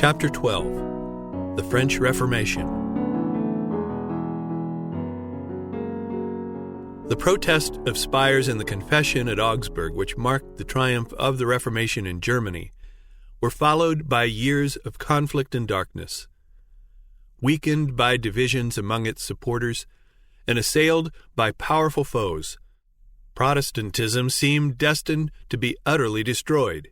Chapter 12. The French Reformation. The protest of Spires and the Confession at Augsburg, which marked the triumph of the Reformation in Germany, were followed by years of conflict and darkness. Weakened by divisions among its supporters and assailed by powerful foes, Protestantism seemed destined to be utterly destroyed.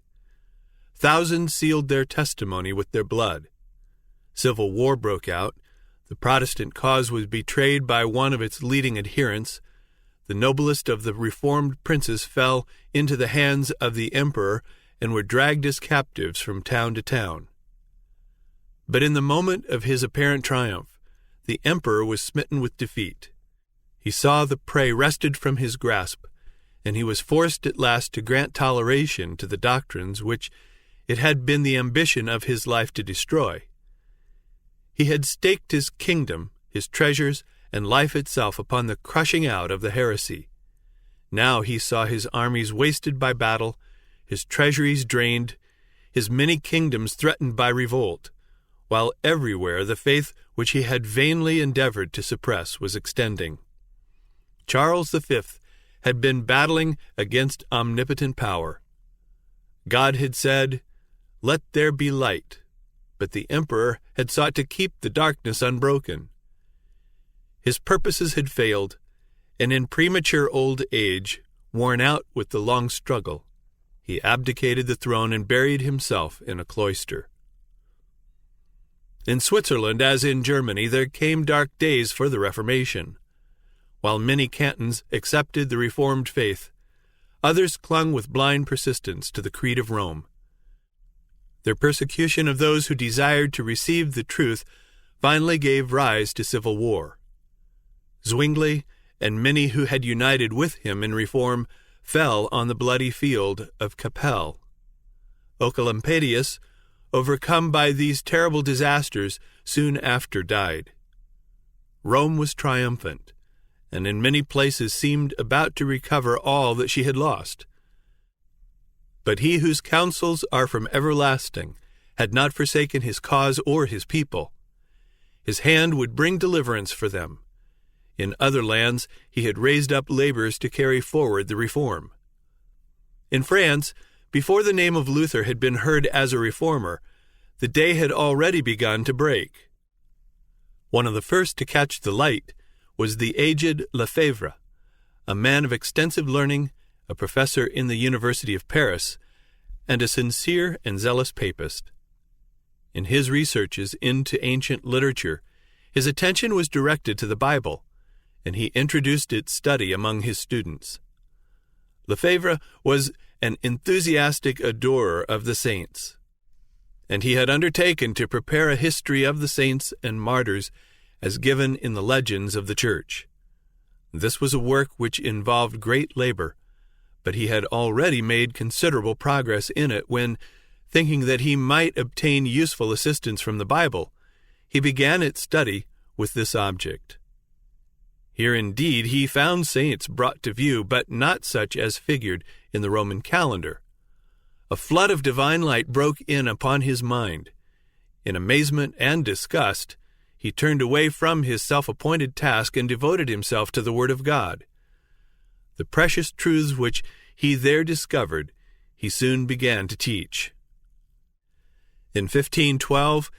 Thousands sealed their testimony with their blood. Civil war broke out. The Protestant cause was betrayed by one of its leading adherents. The noblest of the reformed princes fell into the hands of the emperor and were dragged as captives from town to town. But in the moment of his apparent triumph, the emperor was smitten with defeat. He saw the prey wrested from his grasp, and he was forced at last to grant toleration to the doctrines which it had been the ambition of his life to destroy. He had staked his kingdom, his treasures, and life itself upon the crushing out of the heresy. Now he saw his armies wasted by battle, his treasuries drained, his many kingdoms threatened by revolt, while everywhere the faith which he had vainly endeavored to suppress was extending. Charles V had been battling against omnipotent power. God had said, "Let there be light," but the emperor had sought to keep the darkness unbroken. His purposes had failed, and in premature old age, worn out with the long struggle, he abdicated the throne and buried himself in a cloister. In Switzerland, as in Germany, there came dark days for the Reformation. While many cantons accepted the Reformed faith, others clung with blind persistence to the creed of Rome. Their persecution of those who desired to receive the truth finally gave rise to civil war. Zwingli and many who had united with him in reform fell on the bloody field of Kappel. Oecolampadius, overcome by these terrible disasters, soon after died. Rome was triumphant, and in many places seemed about to recover all that she had lost. But he whose counsels are from everlasting had not forsaken his cause or his people. His hand would bring deliverance for them. In other lands he had raised up laborers to carry forward the reform. In France, before the name of Luther had been heard as a reformer, the day had already begun to break. One of the first to catch the light was the aged Lefebvre, a man of extensive learning, a professor in the University of Paris, and a sincere and zealous papist. In his researches into ancient literature, his attention was directed to the Bible, and he introduced its study among his students. Lefebvre was an enthusiastic adorer of the saints, and he had undertaken to prepare a history of the saints and martyrs as given in the legends of the Church. This was a work which involved great labor, but he had already made considerable progress in it when, thinking that he might obtain useful assistance from the Bible, he began its study with this object. Here indeed he found saints brought to view, but not such as figured in the Roman calendar. A flood of divine light broke in upon his mind. In amazement and disgust, he turned away from his self-appointed task and devoted himself to the Word of God. The precious truths which he there discovered, he soon began to teach. In 1512,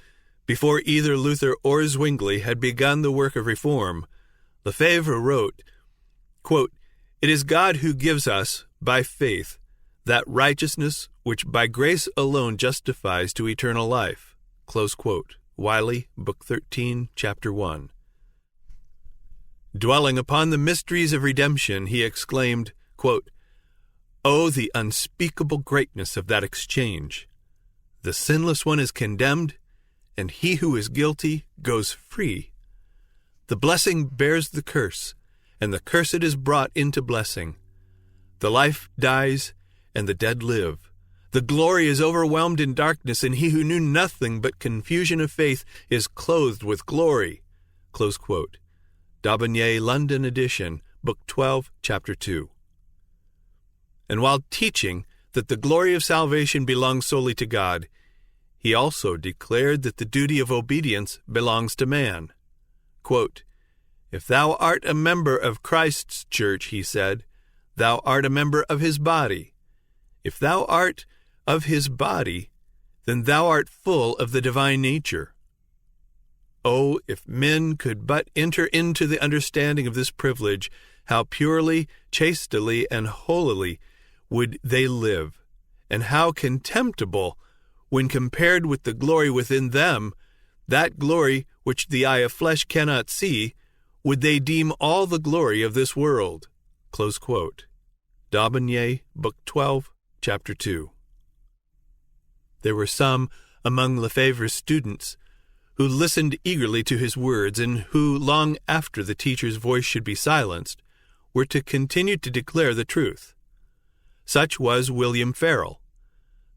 before either Luther or Zwingli had begun the work of reform, Lefebvre wrote, quote, "It is God who gives us, by faith, that righteousness which by grace alone justifies to eternal life." Close quote. Wiley, Book 13, Chapter 1. Dwelling upon the mysteries of redemption, he exclaimed, quote, "Oh, the unspeakable greatness of that exchange! The sinless one is condemned, and he who is guilty goes free. The blessing bears the curse, and the cursed is brought into blessing. The life dies, and the dead live. The glory is overwhelmed in darkness, and he who knew nothing but confusion of faith is clothed with glory." Close quote. D'Aubigné, London edition, Book 12, Chapter 2. And while teaching that the glory of salvation belongs solely to God, he also declared that the duty of obedience belongs to man. Quote, "If thou art a member of Christ's church," he said, "thou art a member of his body. If thou art of his body, then thou art full of the divine nature." Oh, if men could but enter into the understanding of this privilege, how purely, chastely, and holily would they live, and how contemptible, when compared with the glory within them, that glory which the eye of flesh cannot see, would they deem all the glory of this world. Close quote. D'Aubigné, Book 12, Chapter 2. There were some among Lefebvre's students who listened eagerly to his words, and who, long after the teacher's voice should be silenced, were to continue to declare the truth. Such was William Farel,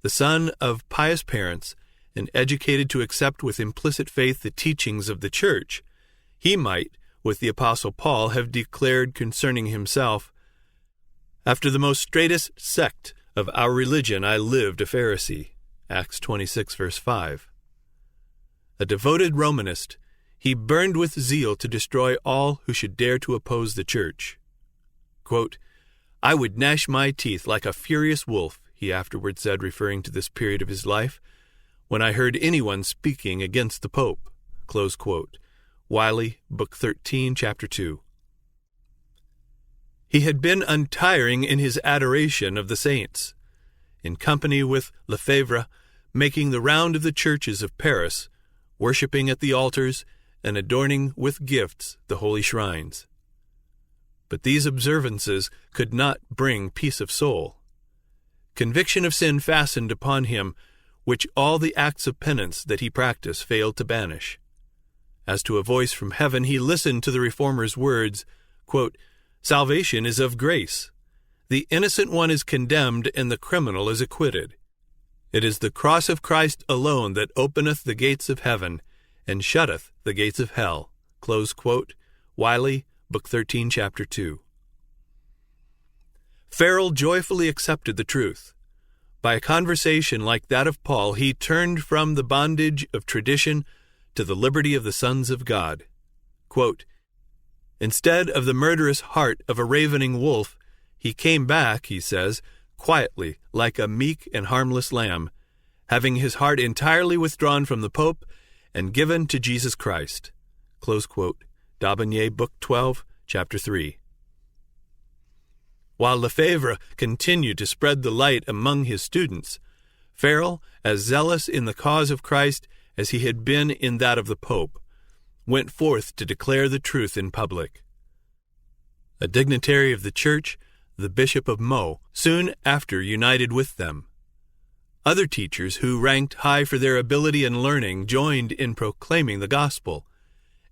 the son of pious parents and educated to accept with implicit faith the teachings of the Church. He might, with the Apostle Paul, have declared concerning himself, "After the most straitest sect of our religion I lived a Pharisee." Acts 26, verse 5. A devoted Romanist, he burned with zeal to destroy all who should dare to oppose the Church. Quote, "I would gnash my teeth like a furious wolf," he afterward said, referring to this period of his life, "when I heard anyone speaking against the Pope." Close quote. Wiley, Book 13, Chapter 2. He had been untiring in his adoration of the saints. In company with Lefebvre, making the round of the churches of Paris, worshipping at the altars, and adorning with gifts the holy shrines. But these observances could not bring peace of soul. Conviction of sin fastened upon him, which all the acts of penance that he practiced failed to banish. As to a voice from heaven, he listened to the Reformer's words, quote, "Salvation is of grace. The innocent one is condemned, and the criminal is acquitted. It is the cross of Christ alone that openeth the gates of heaven, and shutteth the gates of hell." Close quote. Wiley, Book 13, Chapter 2. Farel joyfully accepted the truth. By a conversation like that of Paul, he turned from the bondage of tradition to the liberty of the sons of God. Quote, "Instead of the murderous heart of a ravening wolf, he came back," he says, "quietly, like a meek and harmless lamb, having his heart entirely withdrawn from the Pope and given to Jesus Christ." Close quote. D'Aubigné, Book 12, Chapter 3. While Lefebvre continued to spread the light among his students, Farel, as zealous in the cause of Christ as he had been in that of the Pope, went forth to declare the truth in public. A dignitary of the Church, the Bishop of Meaux, soon after united with them. Other teachers who ranked high for their ability and learning joined in proclaiming the gospel,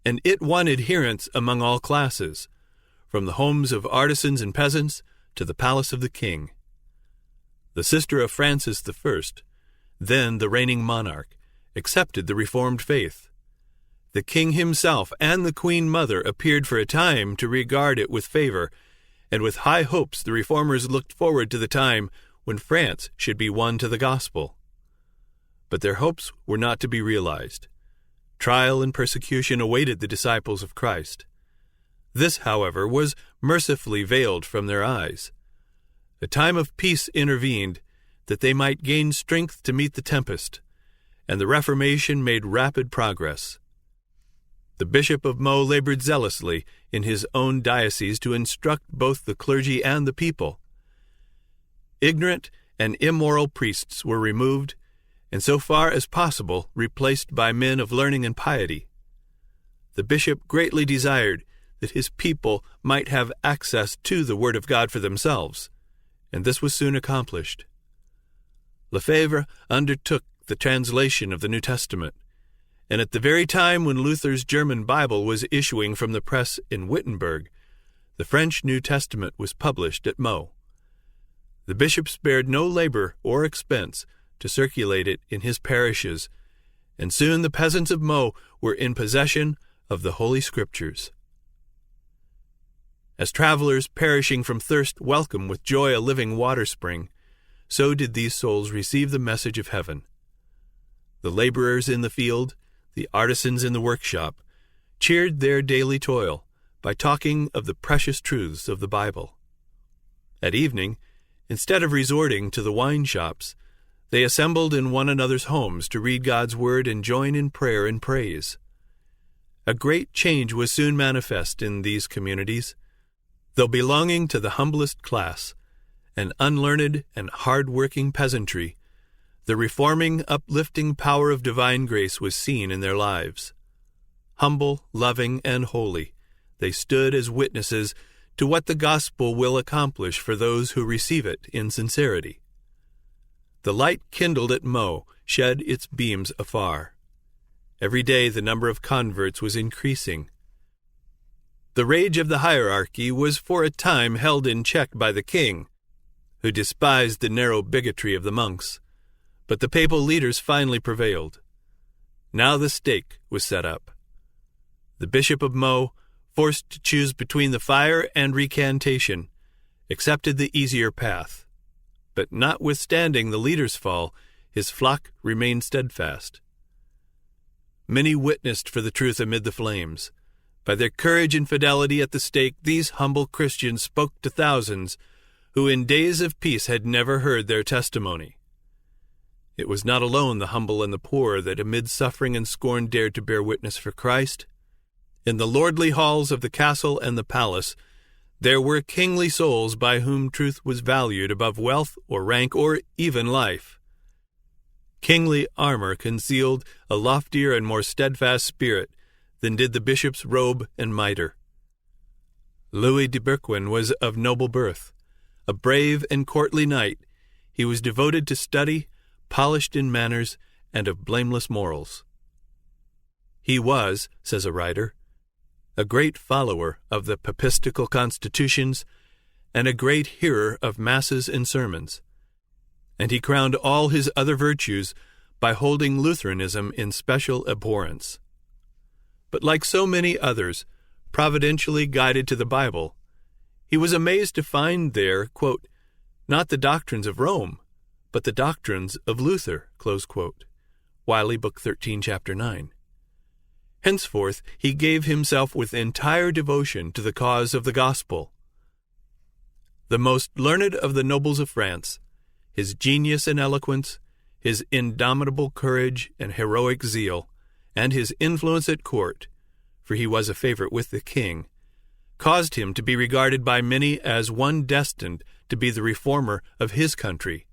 and it won adherents among all classes, from the homes of artisans and peasants to the palace of the king. The sister of Francis I, then the reigning monarch, accepted the Reformed faith. The king himself and the queen mother appeared for a time to regard it with favor, and with high hopes the Reformers looked forward to the time when France should be won to the gospel. But their hopes were not to be realized. Trial and persecution awaited the disciples of Christ. This, however, was mercifully veiled from their eyes. A time of peace intervened, that they might gain strength to meet the tempest, and the Reformation made rapid progress. The Bishop of Meaux labored zealously in his own diocese to instruct both the clergy and the people. Ignorant and immoral priests were removed, and so far as possible replaced by men of learning and piety. The bishop greatly desired that his people might have access to the Word of God for themselves, and this was soon accomplished. Lefebvre undertook the translation of the New Testament, and at the very time when Luther's German Bible was issuing from the press in Wittenberg, the French New Testament was published at Meaux. The bishop spared no labor or expense to circulate it in his parishes, and soon the peasants of Meaux were in possession of the Holy Scriptures. As travelers perishing from thirst welcome with joy a living water spring, so did these souls receive the message of heaven. The laborers in the field, the artisans in the workshop, cheered their daily toil by talking of the precious truths of the Bible. At evening, instead of resorting to the wine shops, they assembled in one another's homes to read God's word and join in prayer and praise. A great change was soon manifest in these communities. Though belonging to the humblest class, an unlearned and hard-working peasantry, the reforming, uplifting power of divine grace was seen in their lives. Humble, loving, and holy, they stood as witnesses to what the gospel will accomplish for those who receive it in sincerity. The light kindled at Meaux shed its beams afar. Every day the number of converts was increasing. The rage of the hierarchy was for a time held in check by the king, who despised the narrow bigotry of the monks, but the papal leaders finally prevailed. Now the stake was set up. The Bishop of Meaux, forced to choose between the fire and recantation, accepted the easier path. But notwithstanding the leader's fall, his flock remained steadfast. Many witnessed for the truth amid the flames. By their courage and fidelity at the stake, these humble Christians spoke to thousands who in days of peace had never heard their testimony. It was not alone the humble and the poor that amid suffering and scorn dared to bear witness for Christ. In the lordly halls of the castle and the palace, there were kingly souls by whom truth was valued above wealth or rank or even life. Kingly armor concealed a loftier and more steadfast spirit than did the bishop's robe and mitre. Louis de Berquin was of noble birth. A brave and courtly knight, he was devoted to study, polished in manners, and of blameless morals. He was, says a writer, a great follower of the papistical constitutions and a great hearer of masses and sermons, and he crowned all his other virtues by holding Lutheranism in special abhorrence. But like so many others, providentially guided to the Bible, he was amazed to find there, quote, not the doctrines of Rome, but the doctrines of Luther, close quote. Wiley, Book 13, Chapter 9. Henceforth he gave himself with entire devotion to the cause of the gospel. The most learned of the nobles of France, his genius and eloquence, his indomitable courage and heroic zeal, and his influence at court, for he was a favorite with the king, caused him to be regarded by many as one destined to be the reformer of his country.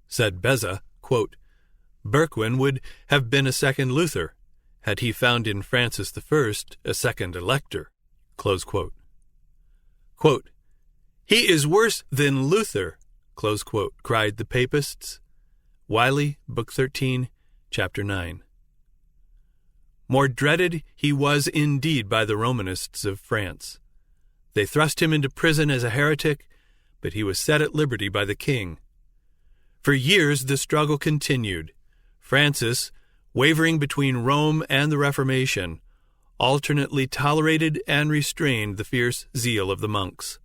Said Beza, quote, Berquin would have been a second Luther, had he found in Francis I a second elector. Close quote. Quote, he is worse than Luther, close quote, cried the papists. Wiley, Book 13, Chapter 9. More dreaded he was indeed by the Romanists of France. They thrust him into prison as a heretic, but he was set at liberty by the king. For years the struggle continued. Francis, wavering between Rome and the Reformation, alternately tolerated and restrained the fierce zeal of the monks.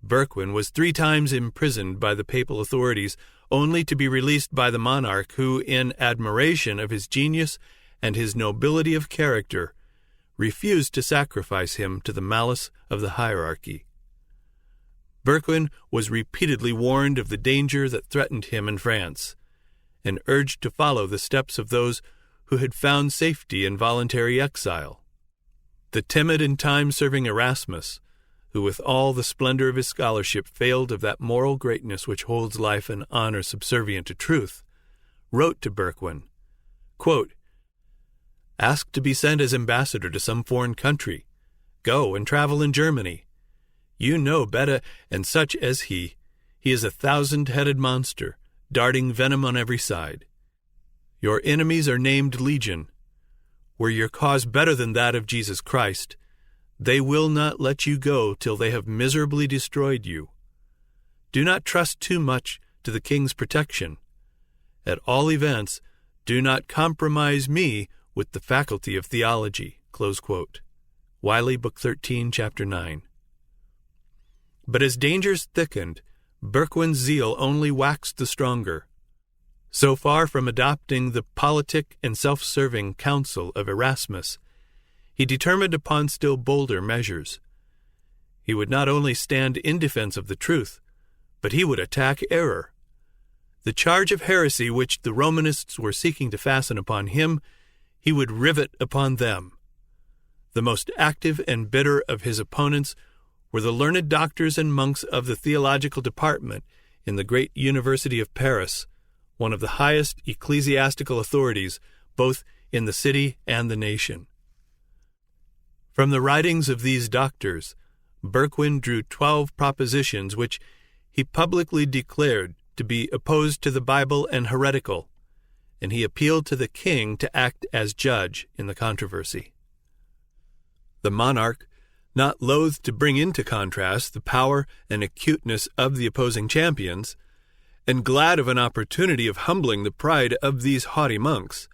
Berquin was 3 times imprisoned by the papal authorities, only to be released by the monarch who, in admiration of his genius and his nobility of character, refused to sacrifice him to the malice of the hierarchy. Berquin was repeatedly warned of the danger that threatened him in France, and urged to follow the steps of those who had found safety in voluntary exile. The timid and time-serving Erasmus, who with all the splendor of his scholarship failed of that moral greatness which holds life and honor subservient to truth, wrote to Berquin, quote, ask to be sent as ambassador to some foreign country. Go and travel in Germany. You know Beda and such as he. He is a 1,000-headed monster, darting venom on every side. Your enemies are named Legion. Were your cause better than that of Jesus Christ, they will not let you go till they have miserably destroyed you. Do not trust too much to the king's protection. At all events, do not compromise me with the faculty of theology. Close quote. Wiley, Book 13, Chapter 9. But as dangers thickened, Berquin's zeal only waxed the stronger. So far from adopting the politic and self-serving counsel of Erasmus, he determined upon still bolder measures. He would not only stand in defense of the truth, but he would attack error. The charge of heresy which the Romanists were seeking to fasten upon him, he would rivet upon them. The most active and bitter of his opponents were the learned doctors and monks of the theological department in the great University of Paris, one of the highest ecclesiastical authorities both in the city and the nation. From the writings of these doctors, Berquin drew 12 propositions which he publicly declared to be opposed to the Bible and heretical, and he appealed to the king to act as judge in the controversy. The monarch, not loath to bring into contrast the power and acuteness of the opposing champions, and glad of an opportunity of humbling the pride of these haughty monks,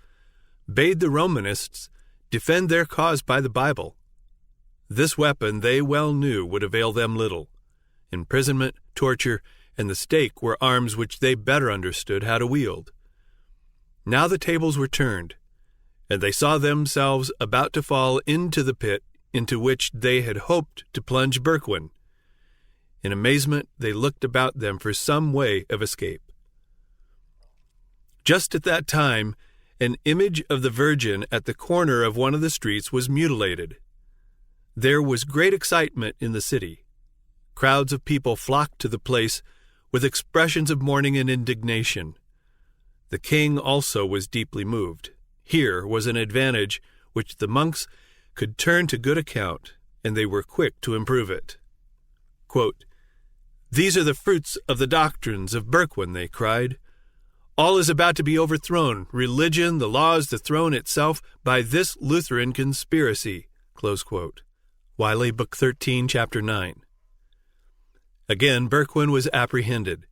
bade the Romanists defend their cause by the Bible. This weapon they well knew would avail them little. Imprisonment, torture, and the stake were arms which they better understood how to wield. Now the tables were turned, and they saw themselves about to fall into the pit into which they had hoped to plunge Berquin. In amazement they looked about them for some way of escape. Just at that time, an image of the Virgin at the corner of one of the streets was mutilated. There was great excitement in the city. Crowds of people flocked to the place with expressions of mourning and indignation. The king also was deeply moved. Here was an advantage which the monks could turn to good account, and they were quick to improve it. Quote, "These are the fruits of the doctrines of Berquin," they cried. "All is about to be overthrown, religion, the laws, the throne itself, by this Lutheran conspiracy." Close quote. Wiley, Book 13, Chapter 9. Again, Berquin was apprehended.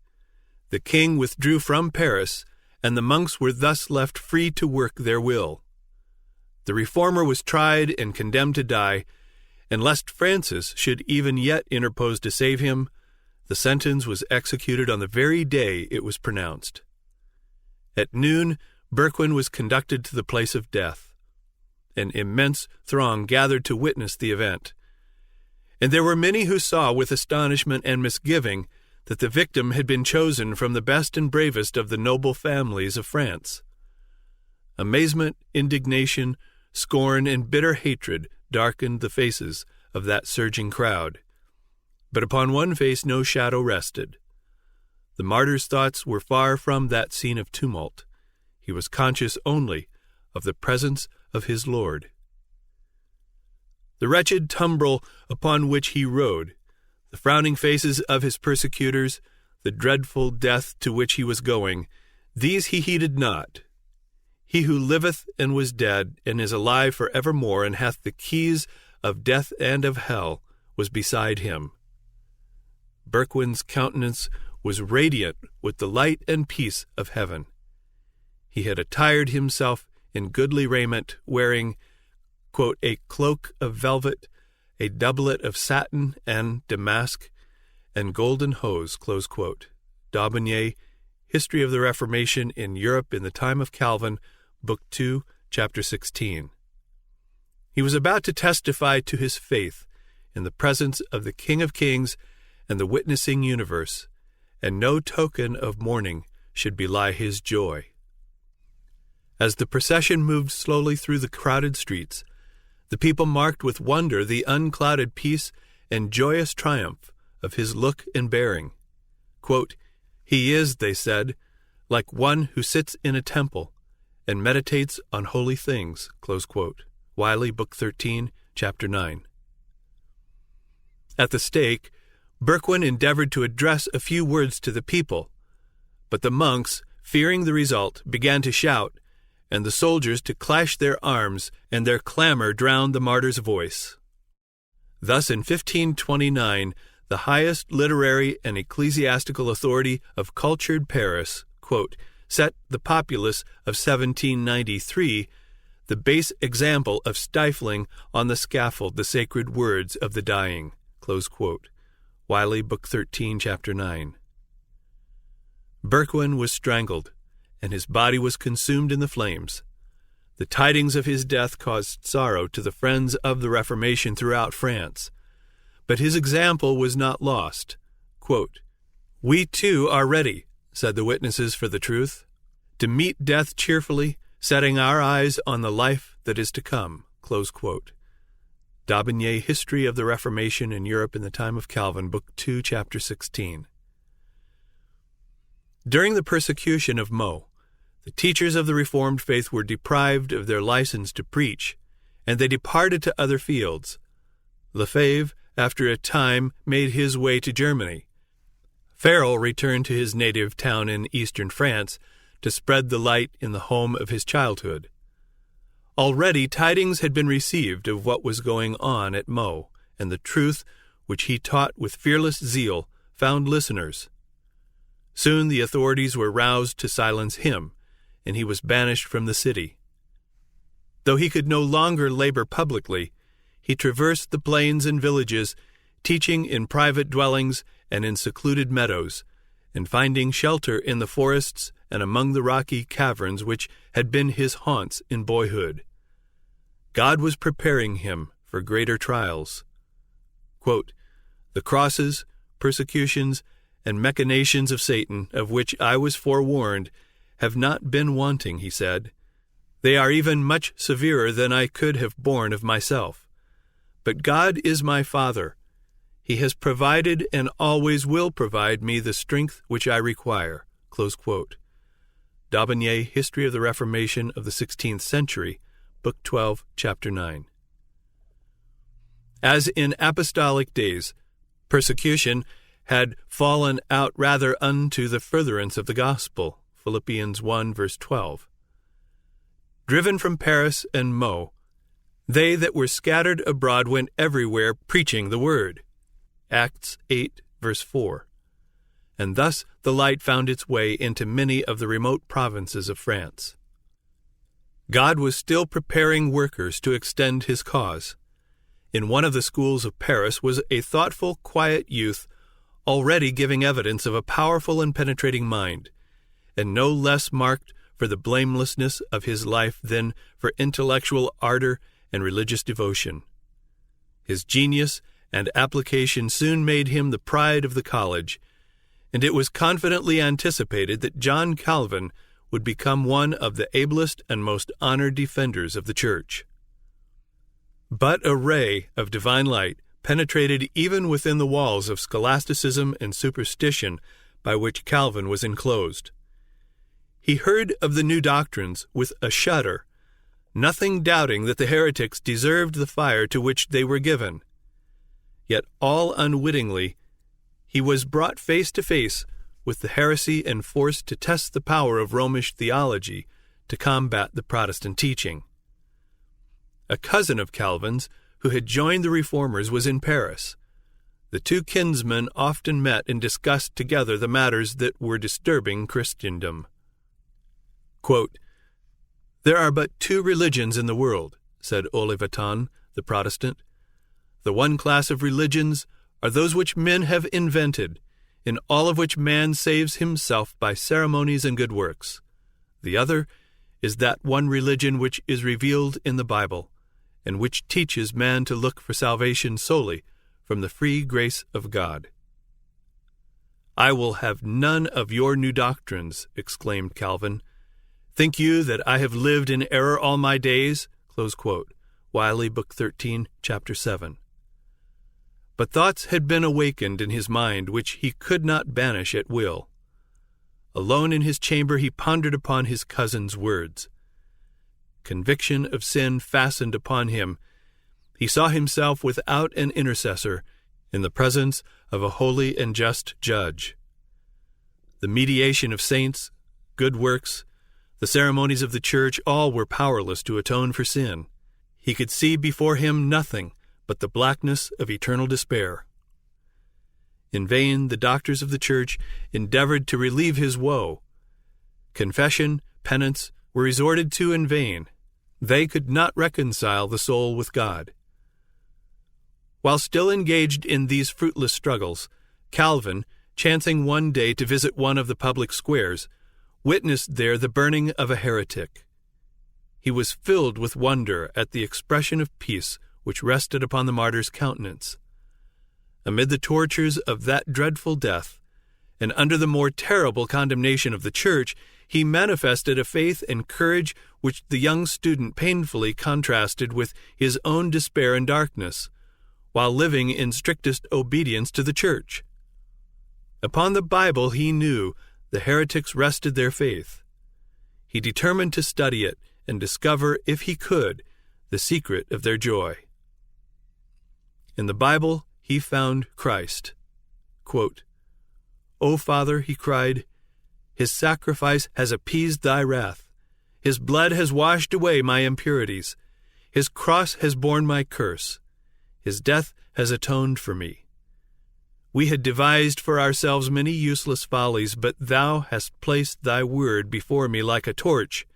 The king withdrew from Paris, and the monks were thus left free to work their will. The reformer was tried and condemned to die, and lest Francis should even yet interpose to save him, the sentence was executed on the very day it was pronounced. At noon, Berquin was conducted to the place of death. An immense throng gathered to witness the event, and there were many who saw with astonishment and misgiving that the victim had been chosen from the best and bravest of the noble families of France. Amazement, indignation, scorn, and bitter hatred darkened the faces of that surging crowd, but upon one face no shadow rested. The martyr's thoughts were far from that scene of tumult. He was conscious only of the presence of his Lord. The wretched tumbrel upon which he rode, the frowning faces of his persecutors, the dreadful death to which he was going, these he heeded not. He who liveth and was dead, and is alive for evermore, and hath the keys of death and of hell, was beside him. Berquin's countenance was radiant with the light and peace of heaven. He had attired himself in goodly raiment, wearing, quote, "a cloak of velvet, a doublet of satin and damask, and golden hose," close quote. D'Aubigné, History of the Reformation in Europe in the Time of Calvin, Book 2, Chapter 16. He was about to testify to his faith in the presence of the King of Kings and the witnessing universe, and no token of mourning should belie his joy. As the procession moved slowly through the crowded streets, the people marked with wonder the unclouded peace and joyous triumph of his look and bearing. Quote, "He is," they said, "like one who sits in a temple and meditates on holy things." Close quote. Wiley, Book 13, Chapter 9. At the stake, Berquin endeavored to address a few words to the people, but the monks, fearing the result, began to shout, and the soldiers to clash their arms, and their clamor drowned the martyr's voice. Thus in 1529, the highest literary and ecclesiastical authority of cultured Paris, quote, set the populace of 1793 the base example of stifling on the scaffold the sacred words of the dying. Close quote. Wiley, Book 13, Chapter 9. Berquin was strangled, and his body was consumed in the flames. The tidings of his death caused sorrow to the friends of the Reformation throughout France. But his example was not lost. Quote, "We too are ready," said the witnesses for the truth, "to meet death cheerfully, setting our eyes on the life that is to come." Close quote. D'Aubigné, History of the Reformation in Europe in the Time of Calvin, Book 2, Chapter 16. During the persecution of Meaux, the teachers of the Reformed faith were deprived of their license to preach, and they departed to other fields. Lefebvre, after a time, made his way to Germany. Farel returned to his native town in eastern France to spread the light in the home of his childhood. Already tidings had been received of what was going on at Meaux, and the truth, which he taught with fearless zeal, found listeners. Soon the authorities were roused to silence him, and he was banished from the city. Though he could no longer labor publicly, he traversed the plains and villages, teaching in private dwellings and in secluded meadows, and finding shelter in the forests and among the rocky caverns which had been his haunts in boyhood. God was preparing him for greater trials. Quote, "The crosses, persecutions, and machinations of Satan, of which I was forewarned, have not been wanting," he said. "They are even much severer than I could have borne of myself. But God is my Father. He has provided and always will provide me the strength which I require." Close quote. D'Aubigné, History of the Reformation of the 16th Century, Book 12, Chapter 9. As in apostolic days, persecution had fallen out rather unto the furtherance of the gospel. Philippians 1, verse 12. Driven from Paris and Meaux, they that were scattered abroad went everywhere preaching the word. Acts 8, verse 4. And thus the light found its way into many of the remote provinces of France. God was still preparing workers to extend his cause. In one of the schools of Paris was a thoughtful, quiet youth already giving evidence of a powerful and penetrating mind, and no less marked for the blamelessness of his life than for intellectual ardor and religious devotion. His genius and application soon made him the pride of the college, and it was confidently anticipated that John Calvin would become one of the ablest and most honored defenders of the Church. But a ray of divine light penetrated even within the walls of scholasticism and superstition by which Calvin was enclosed. He heard of the new doctrines with a shudder, nothing doubting that the heretics deserved the fire to which they were given. Yet all unwittingly, he was brought face to face with the heresy and forced to test the power of Romish theology to combat the Protestant teaching. A cousin of Calvin's, who had joined the Reformers, was in Paris. The two kinsmen often met and discussed together the matters that were disturbing Christendom. Quote, "There are but two religions in the world," said Olivetan, the Protestant. "The one class of religions are those which men have invented, in all of which man saves himself by ceremonies and good works. The other is that one religion which is revealed in the Bible, and which teaches man to look for salvation solely from the free grace of God." "I will have none of your new doctrines," exclaimed Calvin. "Think you that I have lived in error all my days?" Close quote. Wiley, Book 13, Chapter 7. But thoughts had been awakened in his mind which he could not banish at will. Alone in his chamber he pondered upon his cousin's words. Conviction of sin fastened upon him. He saw himself without an intercessor, in the presence of a holy and just judge. The mediation of saints, good works, the ceremonies of the Church, all were powerless to atone for sin. He could see before him nothing but the blackness of eternal despair. In vain the doctors of the Church endeavored to relieve his woe. Confession, penance, were resorted to in vain. They could not reconcile the soul with God. While still engaged in these fruitless struggles, Calvin, chancing one day to visit one of the public squares, witnessed there the burning of a heretic. He was filled with wonder at the expression of peace which rested upon the martyr's countenance. Amid the tortures of that dreadful death, and under the more terrible condemnation of the Church, he manifested a faith and courage which the young student painfully contrasted with his own despair and darkness, while living in strictest obedience to the Church. Upon the Bible he knew the heretics rested their faith. He determined to study it and discover, if he could, the secret of their joy. In the Bible he found Christ. Quote, "O Father," he cried, "his sacrifice has appeased thy wrath. His blood has washed away my impurities. His cross has borne my curse. His death has atoned for me. We had devised for ourselves many useless follies, but thou hast placed thy word before me like a torch,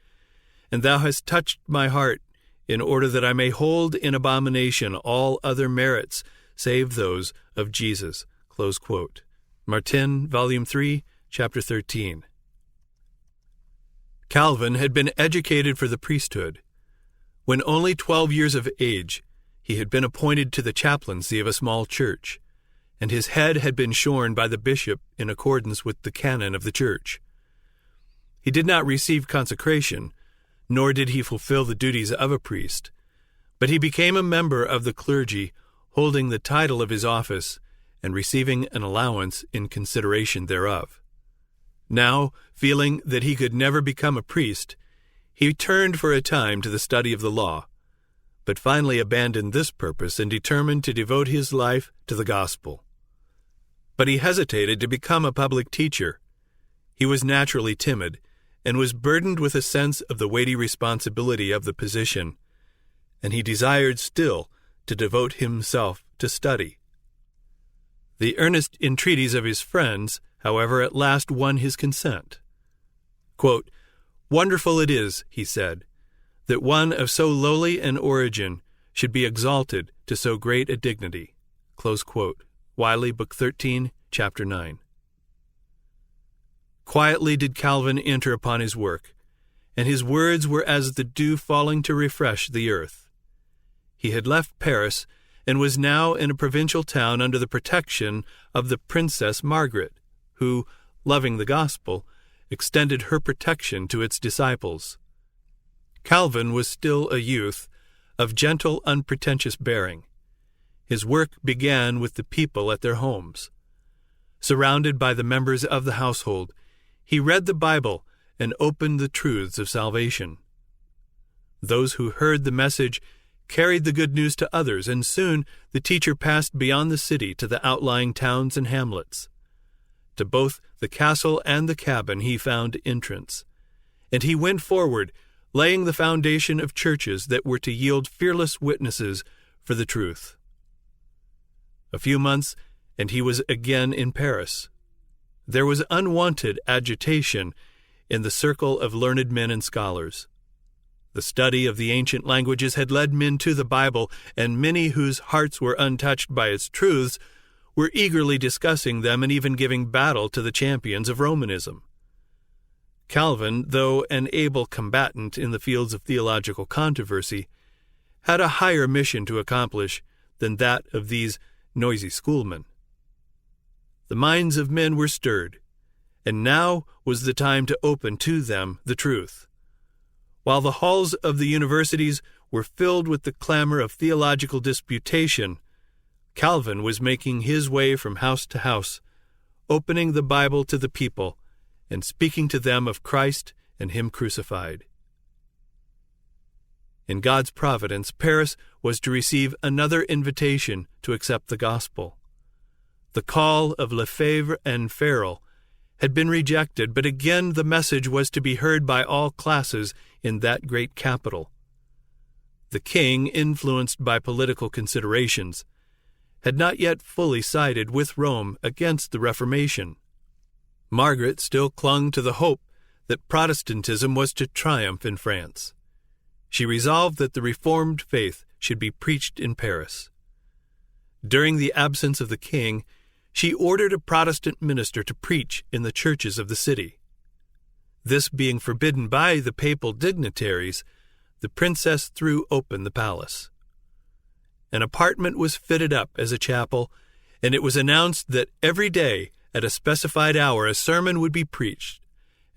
and thou hast touched my heart in order that I may hold in abomination all other merits save those of Jesus." Close quote. Martin, Volume 3, Chapter 13. Calvin had been educated for the priesthood. When only 12 years of age, he had been appointed to the chaplaincy of a small church, and his head had been shorn by the bishop in accordance with the canon of the church. He did not receive consecration, nor did he fulfill the duties of a priest, but he became a member of the clergy, holding the title of his office and receiving an allowance in consideration thereof. Now, feeling that he could never become a priest, he turned for a time to the study of the law, but finally abandoned this purpose and determined to devote his life to the gospel. But he hesitated to become a public teacher. He was naturally timid and was burdened with a sense of the weighty responsibility of the position, and he desired still to devote himself to study. The earnest entreaties of his friends, however, at last won his consent. Quote, "Wonderful it is," he said, "that one of so lowly an origin should be exalted to so great a dignity." Close quote. Wiley, Book 13, Chapter 9. Quietly did Calvin enter upon his work, and his words were as the dew falling to refresh the earth. He had left Paris and was now in a provincial town under the protection of the Princess Margaret, who, loving the gospel, extended her protection to its disciples. Calvin was still a youth, of gentle, unpretentious bearing. His work began with the people at their homes. Surrounded by the members of the household, he read the Bible and opened the truths of salvation. Those who heard the message carried the good news to others, and soon the teacher passed beyond the city to the outlying towns and hamlets. To both the castle and the cabin he found entrance, and he went forward, laying the foundation of churches that were to yield fearless witnesses for the truth. A few months, and he was again in Paris. There was unwonted agitation in the circle of learned men and scholars. The study of the ancient languages had led men to the Bible, and many whose hearts were untouched by its truths were eagerly discussing them and even giving battle to the champions of Romanism. Calvin, though an able combatant in the fields of theological controversy, had a higher mission to accomplish than that of these noisy schoolmen. The minds of men were stirred, and now was the time to open to them the truth. While the halls of the universities were filled with the clamor of theological disputation, Calvin was making his way from house to house, opening the Bible to the people and speaking to them of Christ and Him crucified. In God's providence, Paris was to receive another invitation to accept the gospel. The call of Lefebvre and Farel had been rejected, but again the message was to be heard by all classes in that great capital. The king, influenced by political considerations, had not yet fully sided with Rome against the Reformation. Margaret still clung to the hope that Protestantism was to triumph in France. She resolved that the Reformed faith should be preached in Paris. During the absence of the king, she ordered a Protestant minister to preach in the churches of the city. This being forbidden by the papal dignitaries, the princess threw open the palace. An apartment was fitted up as a chapel, and it was announced that every day at a specified hour a sermon would be preached,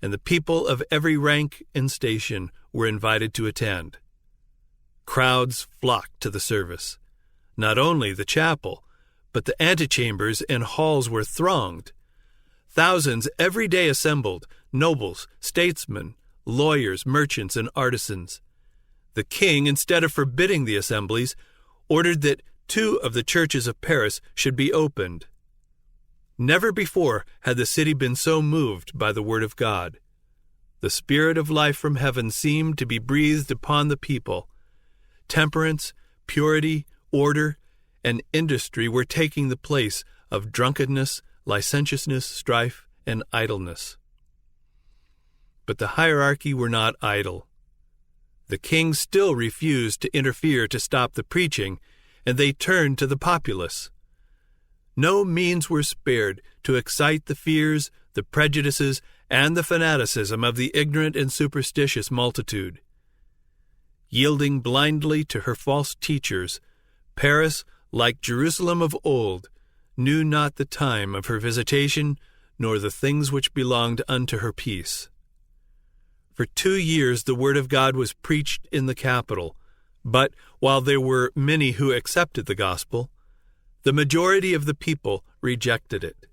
and the people of every rank and station were invited to attend. Crowds flocked to the service. Not only the chapel, but the antechambers and halls were thronged. Thousands every day assembled, nobles, statesmen, lawyers, merchants, and artisans. The king, instead of forbidding the assemblies, ordered that 2 of the churches of Paris should be opened. Never before had the city been so moved by the word of God. The spirit of life from heaven seemed to be breathed upon the people. Temperance, purity, order, and industry were taking the place of drunkenness, licentiousness, strife, and idleness. But the hierarchy were not idle. The king still refused to interfere to stop the preaching, and they turned to the populace. No means were spared to excite the fears, the prejudices, and the fanaticism of the ignorant and superstitious multitude. Yielding blindly to her false teachers, Paris, like Jerusalem of old, knew not the time of her visitation, nor the things which belonged unto her peace. For 2 years the word of God was preached in the capital, but while there were many who accepted the gospel, the majority of the people rejected it.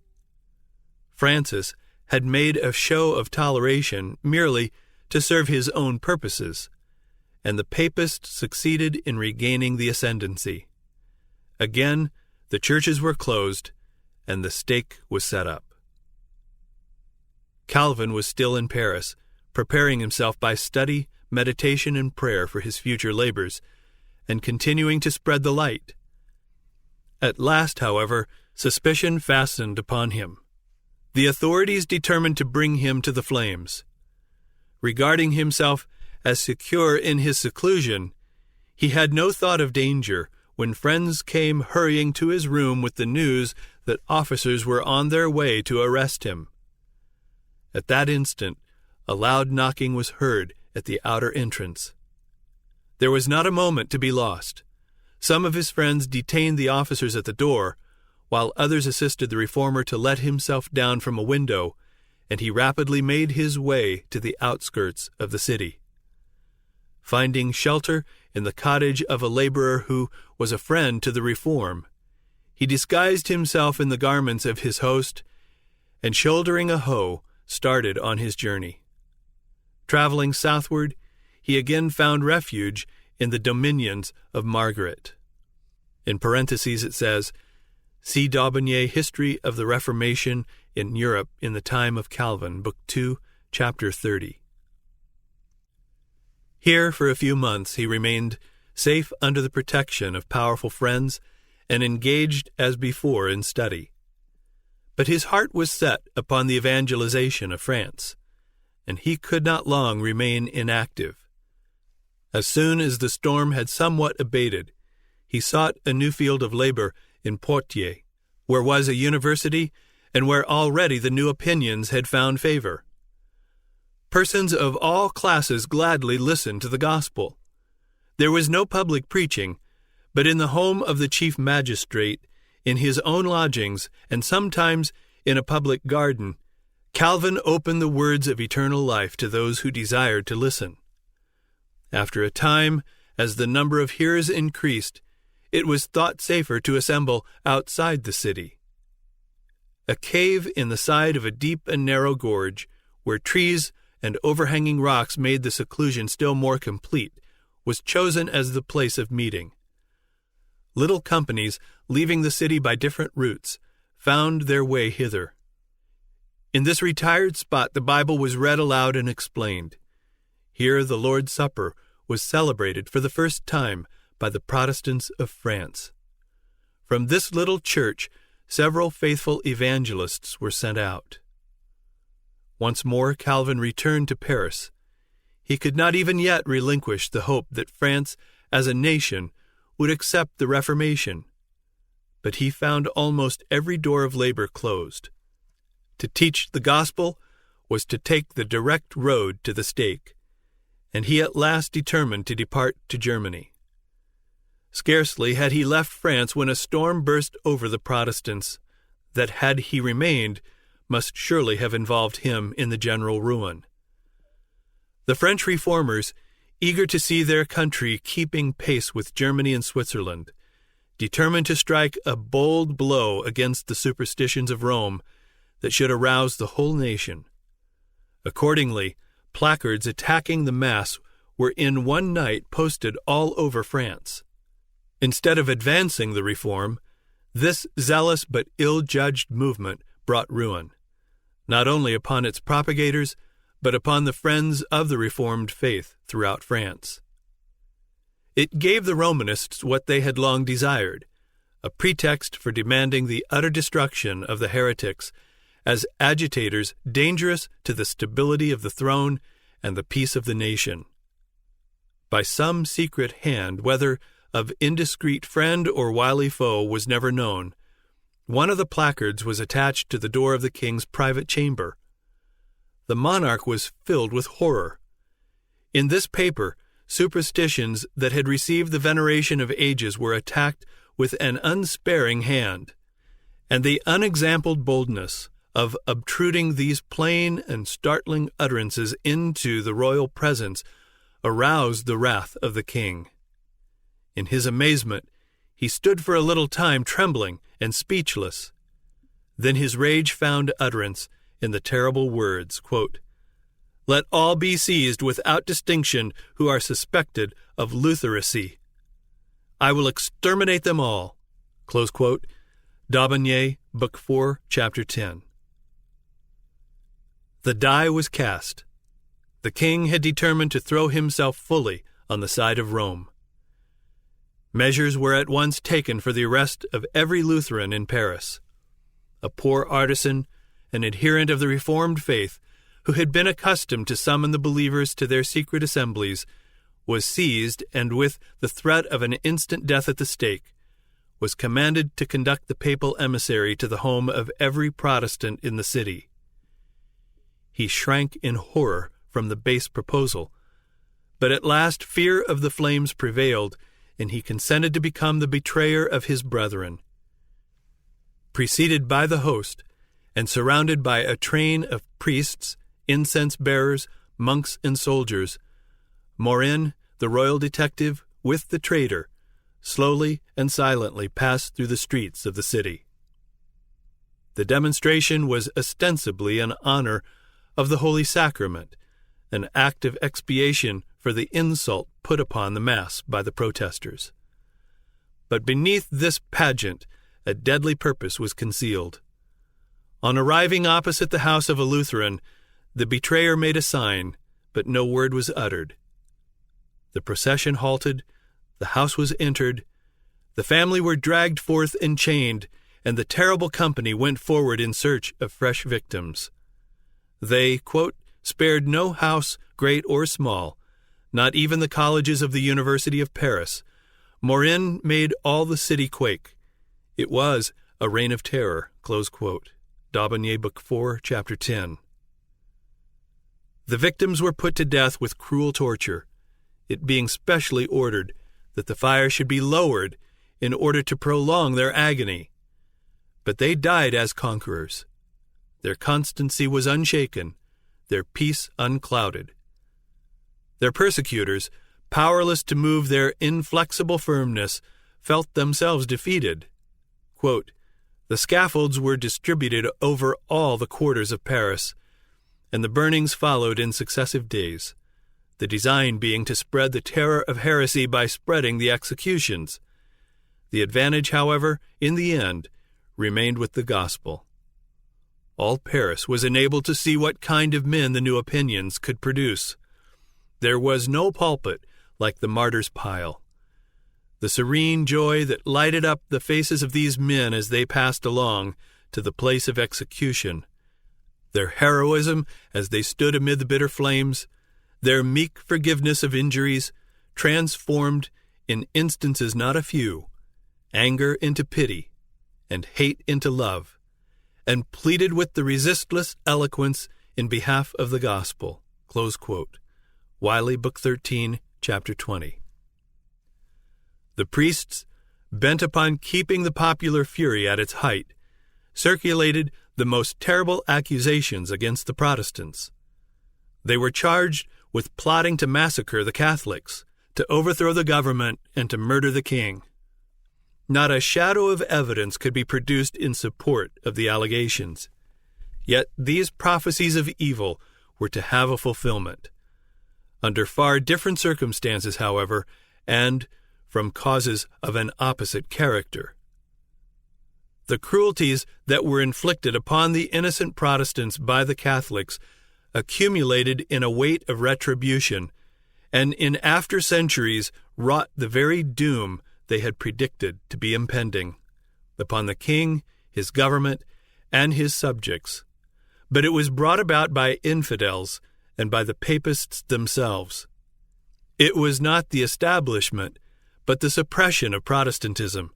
Francis had made a show of toleration merely to serve his own purposes, and the papists succeeded in regaining the ascendancy. Again, the churches were closed, and the stake was set up. Calvin was still in Paris, preparing himself by study, meditation, and prayer for his future labors, and continuing to spread the light. At last, however, suspicion fastened upon him. The authorities determined to bring him to the flames. Regarding himself as secure in his seclusion, he had no thought of danger when friends came hurrying to his room with the news that officers were on their way to arrest him. At that instant, a loud knocking was heard at the outer entrance. There was not a moment to be lost. Some of his friends detained the officers at the door, while others assisted the reformer to let himself down from a window, and he rapidly made his way to the outskirts of the city. Finding shelter in the cottage of a laborer who was a friend to the reform, he disguised himself in the garments of his host, and shouldering a hoe, started on his journey. Traveling southward, he again found refuge in the dominions of Margaret. In parentheses it says, see D'Aubigné, History of the Reformation in Europe in the Time of Calvin, Book 2, Chapter 30. Here for a few months he remained safe under the protection of powerful friends and engaged as before in study. But his heart was set upon the evangelization of France, and he could not long remain inactive. As soon as the storm had somewhat abated, he sought a new field of labor in Poitou, where was a university and where already the new opinions had found favor. Persons of all classes gladly listened to the gospel. There was no public preaching, but in the home of the chief magistrate, in his own lodgings, and sometimes in a public garden, Calvin opened the words of eternal life to those who desired to listen. After a time, as the number of hearers increased, it was thought safer to assemble outside the city. A cave in the side of a deep and narrow gorge, where trees and overhanging rocks made the seclusion still more complete, was chosen as the place of meeting. Little companies, leaving the city by different routes, found their way hither. In this retired spot the Bible was read aloud and explained. Here the Lord's Supper was celebrated for the first time by the Protestants of France. From this little church, several faithful evangelists were sent out. Once more Calvin returned to Paris. He could not even yet relinquish the hope that France, as a nation, would accept the Reformation. But he found almost every door of labor closed. To teach the gospel was to take the direct road to the stake, and he at last determined to depart to Germany. Scarcely had he left France when a storm burst over the Protestants that, had he remained, must surely have involved him in the general ruin. The French reformers, eager to see their country keeping pace with Germany and Switzerland, determined to strike a bold blow against the superstitions of Rome that should arouse the whole nation. Accordingly, placards attacking the Mass were in one night posted all over France. Instead of advancing the reform, this zealous but ill-judged movement brought ruin, not only upon its propagators, but upon the friends of the Reformed faith throughout France. It gave the Romanists what they had long desired, a pretext for demanding the utter destruction of the heretics as agitators dangerous to the stability of the throne and the peace of the nation. By some secret hand, whether of indiscreet friend or wily foe was never known, one of the placards was attached to the door of the king's private chamber. The monarch was filled with horror. In this paper, superstitions that had received the veneration of ages were attacked with an unsparing hand, and the unexampled boldness of obtruding these plain and startling utterances into the royal presence aroused the wrath of the king. In his amazement, he stood for a little time trembling and speechless. Then his rage found utterance in the terrible words, quote, "Let all be seized without distinction who are suspected of Lutheracy. I will exterminate them all." Close quote. D'Aubigné, Book 4, Chapter 10. The die was cast. The king had determined to throw himself fully on the side of Rome. Measures were at once taken for the arrest of every Lutheran in Paris. A poor artisan, an adherent of the Reformed faith, who had been accustomed to summon the believers to their secret assemblies, was seized and, with the threat of an instant death at the stake, was commanded to conduct the papal emissary to the home of every Protestant in the city. He shrank in horror from the base proposal, but at last fear of the flames prevailed, and he consented to become the betrayer of his brethren. Preceded by the host, and surrounded by a train of priests, incense-bearers, monks, and soldiers, Morin, the royal detective, with the traitor, slowly and silently passed through the streets of the city. The demonstration was ostensibly in honor of the Holy Sacrament, an act of expiation for the insult put upon the Mass by the protesters. But beneath this pageant, a deadly purpose was concealed. On arriving opposite the house of a Lutheran, the betrayer made a sign, but no word was uttered. The procession halted, the house was entered, the family were dragged forth and chained, and the terrible company went forward in search of fresh victims. They, quote, spared no house, great or small, not even the colleges of the University of Paris. Morin made all the city quake. It was a reign of terror, close quote. D'Aubigné, Book 4, Chapter 10. The victims were put to death with cruel torture, it being specially ordered that the fire should be lowered in order to prolong their agony. But they died as conquerors. Their constancy was unshaken, their peace unclouded. Their persecutors, powerless to move their inflexible firmness, felt themselves defeated. Quote, "The scaffolds were distributed over all the quarters of Paris, and the burnings followed in successive days, the design being to spread the terror of heresy by spreading the executions. The advantage, however, in the end, remained with the gospel. All Paris was enabled to see what kind of men the new opinions could produce. There was no pulpit like the martyr's pile. The serene joy that lighted up the faces of these men as they passed along to the place of execution, their heroism as they stood amid the bitter flames, their meek forgiveness of injuries, transformed, in instances not a few, anger into pity, and hate into love, and pleaded with the resistless eloquence in behalf of the gospel." Close quote. Wiley, Book 13, Chapter 20. The priests, bent upon keeping the popular fury at its height, circulated the most terrible accusations against the Protestants. They were charged with plotting to massacre the Catholics, to overthrow the government, and to murder the king. Not a shadow of evidence could be produced in support of the allegations. Yet these prophecies of evil were to have a fulfillment. Under far different circumstances, however, and from causes of an opposite character. The cruelties that were inflicted upon the innocent Protestants by the Catholics accumulated in a weight of retribution, and in after centuries wrought the very doom they had predicted to be impending upon the king, his government, and his subjects. But it was brought about by infidels and by the papists themselves. It was not the establishment, but the suppression of Protestantism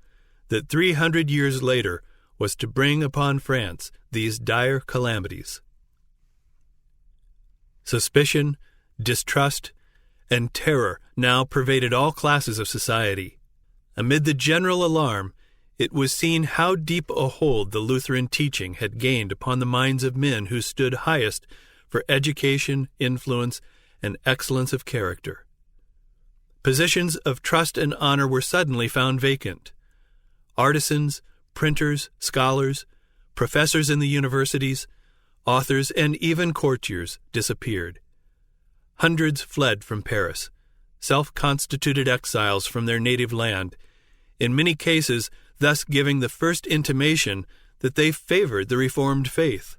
that 300 years later was to bring upon France these dire calamities. Suspicion, distrust, and terror now pervaded all classes of society. Amid the general alarm, it was seen how deep a hold the Lutheran teaching had gained upon the minds of men who stood highest for education, influence, and excellence of character. Positions of trust and honor were suddenly found vacant. Artisans, printers, scholars, professors in the universities, authors, and even courtiers disappeared. Hundreds fled from Paris, self-constituted exiles from their native land, in many cases thus giving the first intimation that they favored the Reformed faith.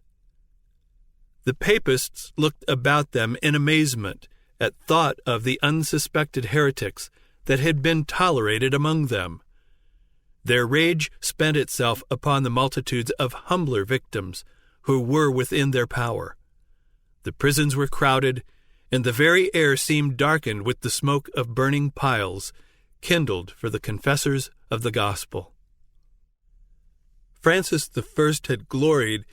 The papists looked about them in amazement at thought of the unsuspected heretics that had been tolerated among them. Their rage spent itself upon the multitudes of humbler victims who were within their power. The prisons were crowded, and the very air seemed darkened with the smoke of burning piles, kindled for the confessors of the gospel. Francis I had gloried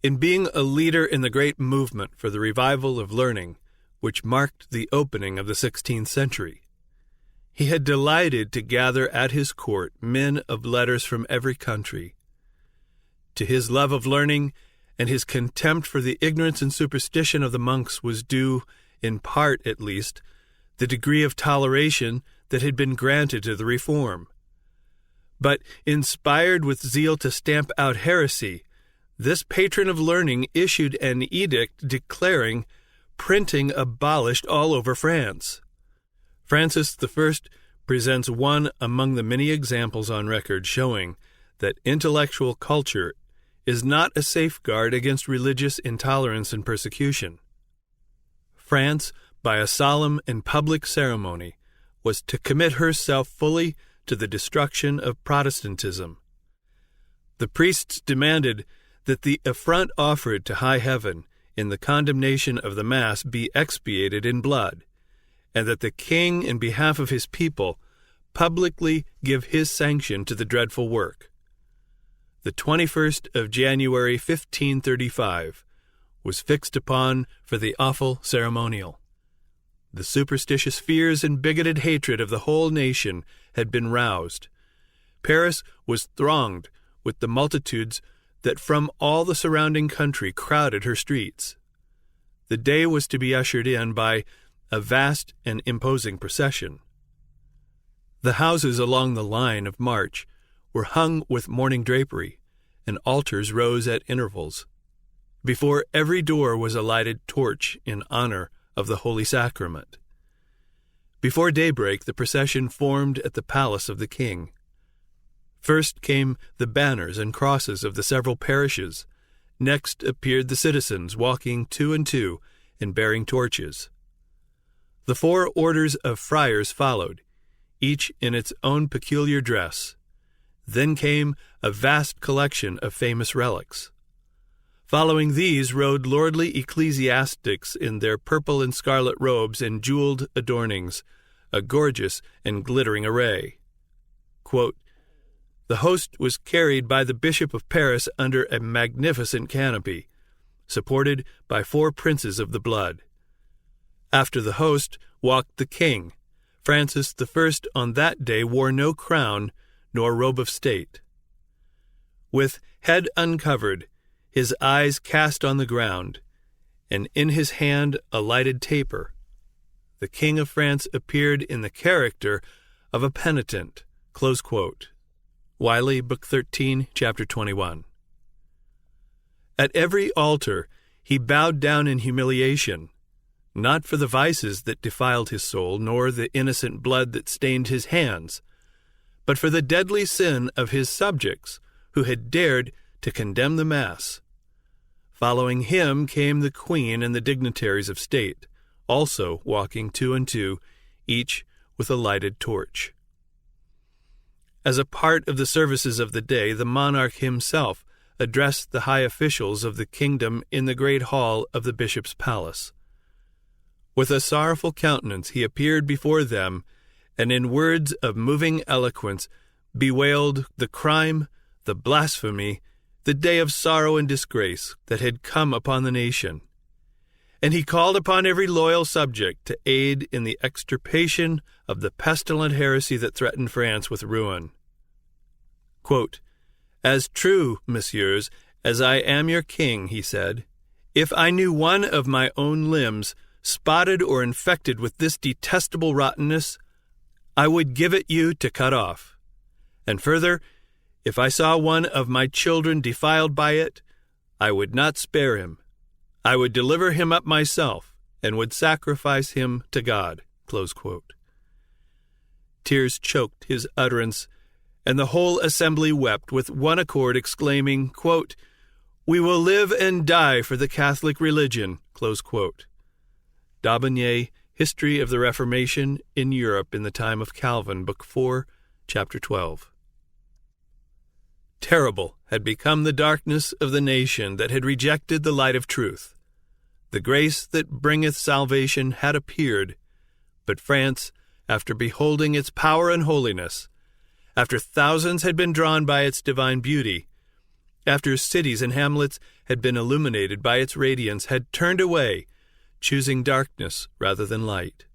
in being a leader in the great movement for the revival of learning, which marked the opening of the 16th century. He had delighted to gather at his court men of letters from every country. To his love of learning and his contempt for the ignorance and superstition of the monks was due, in part at least, the degree of toleration that had been granted to the reform. But, inspired with zeal to stamp out heresy, this patron of learning issued an edict declaring printing abolished all over France. Francis I presents one among the many examples on record showing that intellectual culture is not a safeguard against religious intolerance and persecution. France, by a solemn and public ceremony, was to commit herself fully to the destruction of Protestantism. The priests demanded that the affront offered to high heaven in the condemnation of the Mass be expiated in blood, and that the king, in behalf of his people, publicly give his sanction to the dreadful work. The 21st of January 1535 was fixed upon for the awful ceremonial. The superstitious fears and bigoted hatred of the whole nation had been roused. Paris was thronged with the multitudes that from all the surrounding country crowded her streets. The day was to be ushered in by a vast and imposing procession. The houses along the line of march were hung with mourning drapery, and altars rose at intervals. Before every door was a lighted torch in honor of the Holy Sacrament. Before daybreak, the procession formed at the palace of the king. First came the banners and crosses of the several parishes. Next appeared the citizens walking two and two and bearing torches. The 4 orders of friars followed, each in its own peculiar dress. Then came a vast collection of famous relics. Following these rode lordly ecclesiastics in their purple and scarlet robes and jeweled adornings, a gorgeous and glittering array. Quote, "The host was carried by the Bishop of Paris under a magnificent canopy, supported by 4 princes of the blood. After the host walked the king. Francis I on that day wore no crown nor robe of state. With head uncovered, his eyes cast on the ground, and in his hand a lighted taper, the King of France appeared in the character of a penitent. Close quote. Wiley, Book 13, Chapter 21. At every altar he bowed down in humiliation, not for the vices that defiled his soul, nor the innocent blood that stained his hands, but for the deadly sin of his subjects who had dared to condemn the Mass. Following him came the Queen and the dignitaries of state, also walking 2 and 2, each with a lighted torch. As a part of the services of the day, the monarch himself addressed the high officials of the kingdom in the great hall of the bishop's palace. With a sorrowful countenance he appeared before them, and in words of moving eloquence bewailed the crime, the blasphemy, the day of sorrow and disgrace that had come upon the nation. And he called upon every loyal subject to aid in the extirpation of the pestilent heresy that threatened France with ruin. Quote, "As true, messieurs, as I am your king," he said, "if I knew one of my own limbs spotted or infected with this detestable rottenness, I would give it you to cut off. And further, if I saw one of my children defiled by it, I would not spare him. I would deliver him up myself, and would sacrifice him to God." Close quote. Tears choked his utterance, and the whole assembly wept with one accord, exclaiming, quote, "We will live and die for the Catholic religion." Close quote. D'Aubigné, History of the Reformation in Europe in the Time of Calvin, Book 4, Chapter 12. Terrible had become the darkness of the nation that had rejected the light of truth. The grace that bringeth salvation had appeared, but France, after beholding its power and holiness, after thousands had been drawn by its divine beauty, after cities and hamlets had been illuminated by its radiance, had turned away, choosing darkness rather than light.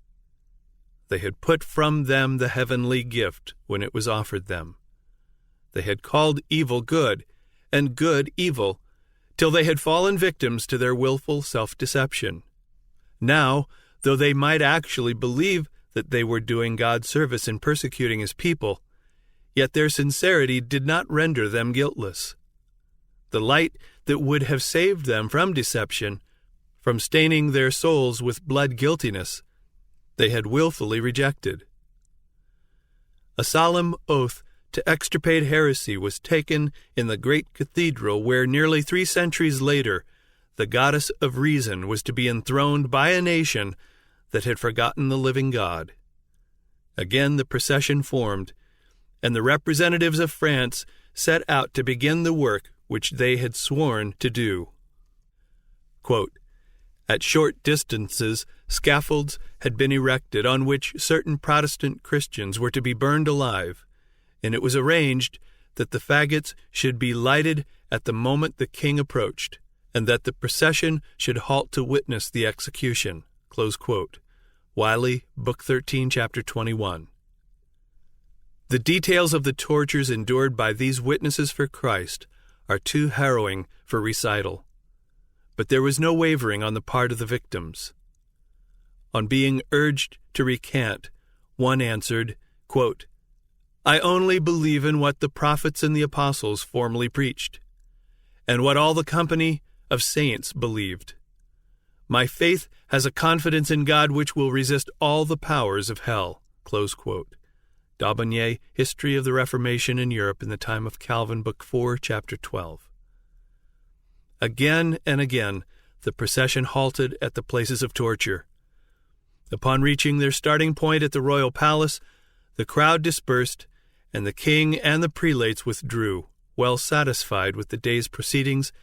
They had put from them the heavenly gift when it was offered them. They had called evil good, and good evil, till they had fallen victims to their willful self-deception. Now, though they might actually believe that they were doing God service in persecuting his people, yet their sincerity did not render them guiltless. The light that would have saved them from deception, from staining their souls with blood guiltiness, they had willfully rejected. A solemn oath to extirpate heresy was taken in the great cathedral where nearly 3 centuries later the goddess of reason was to be enthroned by a nation that had forgotten the living God. Again the procession formed, and the representatives of France set out to begin the work which they had sworn to do. Quote, "At short distances, scaffolds had been erected on which certain Protestant Christians were to be burned alive, and it was arranged that the faggots should be lighted at the moment the king approached, and that the procession should halt to witness the execution." Close quote. Wiley, Book 13, Chapter 21. The details of the tortures endured by these witnesses for Christ are too harrowing for recital. But there was no wavering on the part of the victims. On being urged to recant, one answered, quote, "I only believe in what the prophets and the apostles formerly preached, and what all the company of saints believed. My faith has a confidence in God which will resist all the powers of hell." Close quote. D'Aubigné, History of the Reformation in Europe in the Time of Calvin, Book 4, Chapter 12. Again and again the procession halted at the places of torture. Upon reaching their starting point at the royal palace, the crowd dispersed, and the king and the prelates withdrew, well satisfied with the day's proceedings,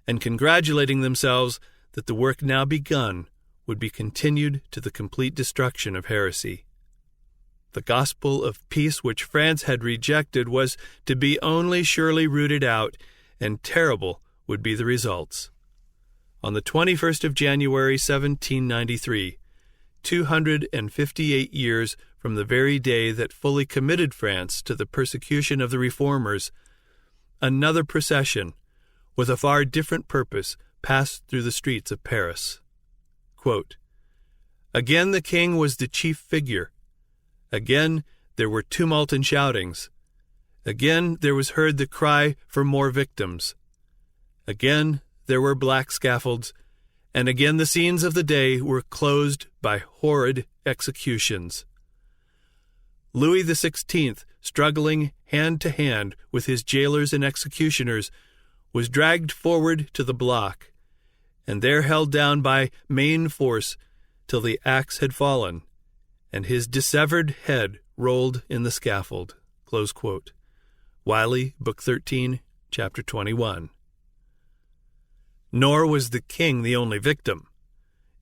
and congratulating themselves that the work now begun would be continued to the complete destruction of heresy. The gospel of peace which France had rejected was to be only surely rooted out, and terrible would be the results. on the 21st of January, 1793, 258 years from the very day that fully committed France to the persecution of the Reformers, another procession, with a far different purpose, passed through the streets of Paris. Quote, "Again the king was the chief figure. Again there were tumult and shoutings. Again there was heard the cry for more victims. Again there were black scaffolds, and again the scenes of the day were closed by horrid executions. Louis XVI, struggling hand to hand with his jailers and executioners, was dragged forward to the block, and there held down by main force till the axe had fallen, and his dissevered head rolled in the scaffold." Close quote. Wiley, Book 13, Chapter 21. Nor was the king the only victim.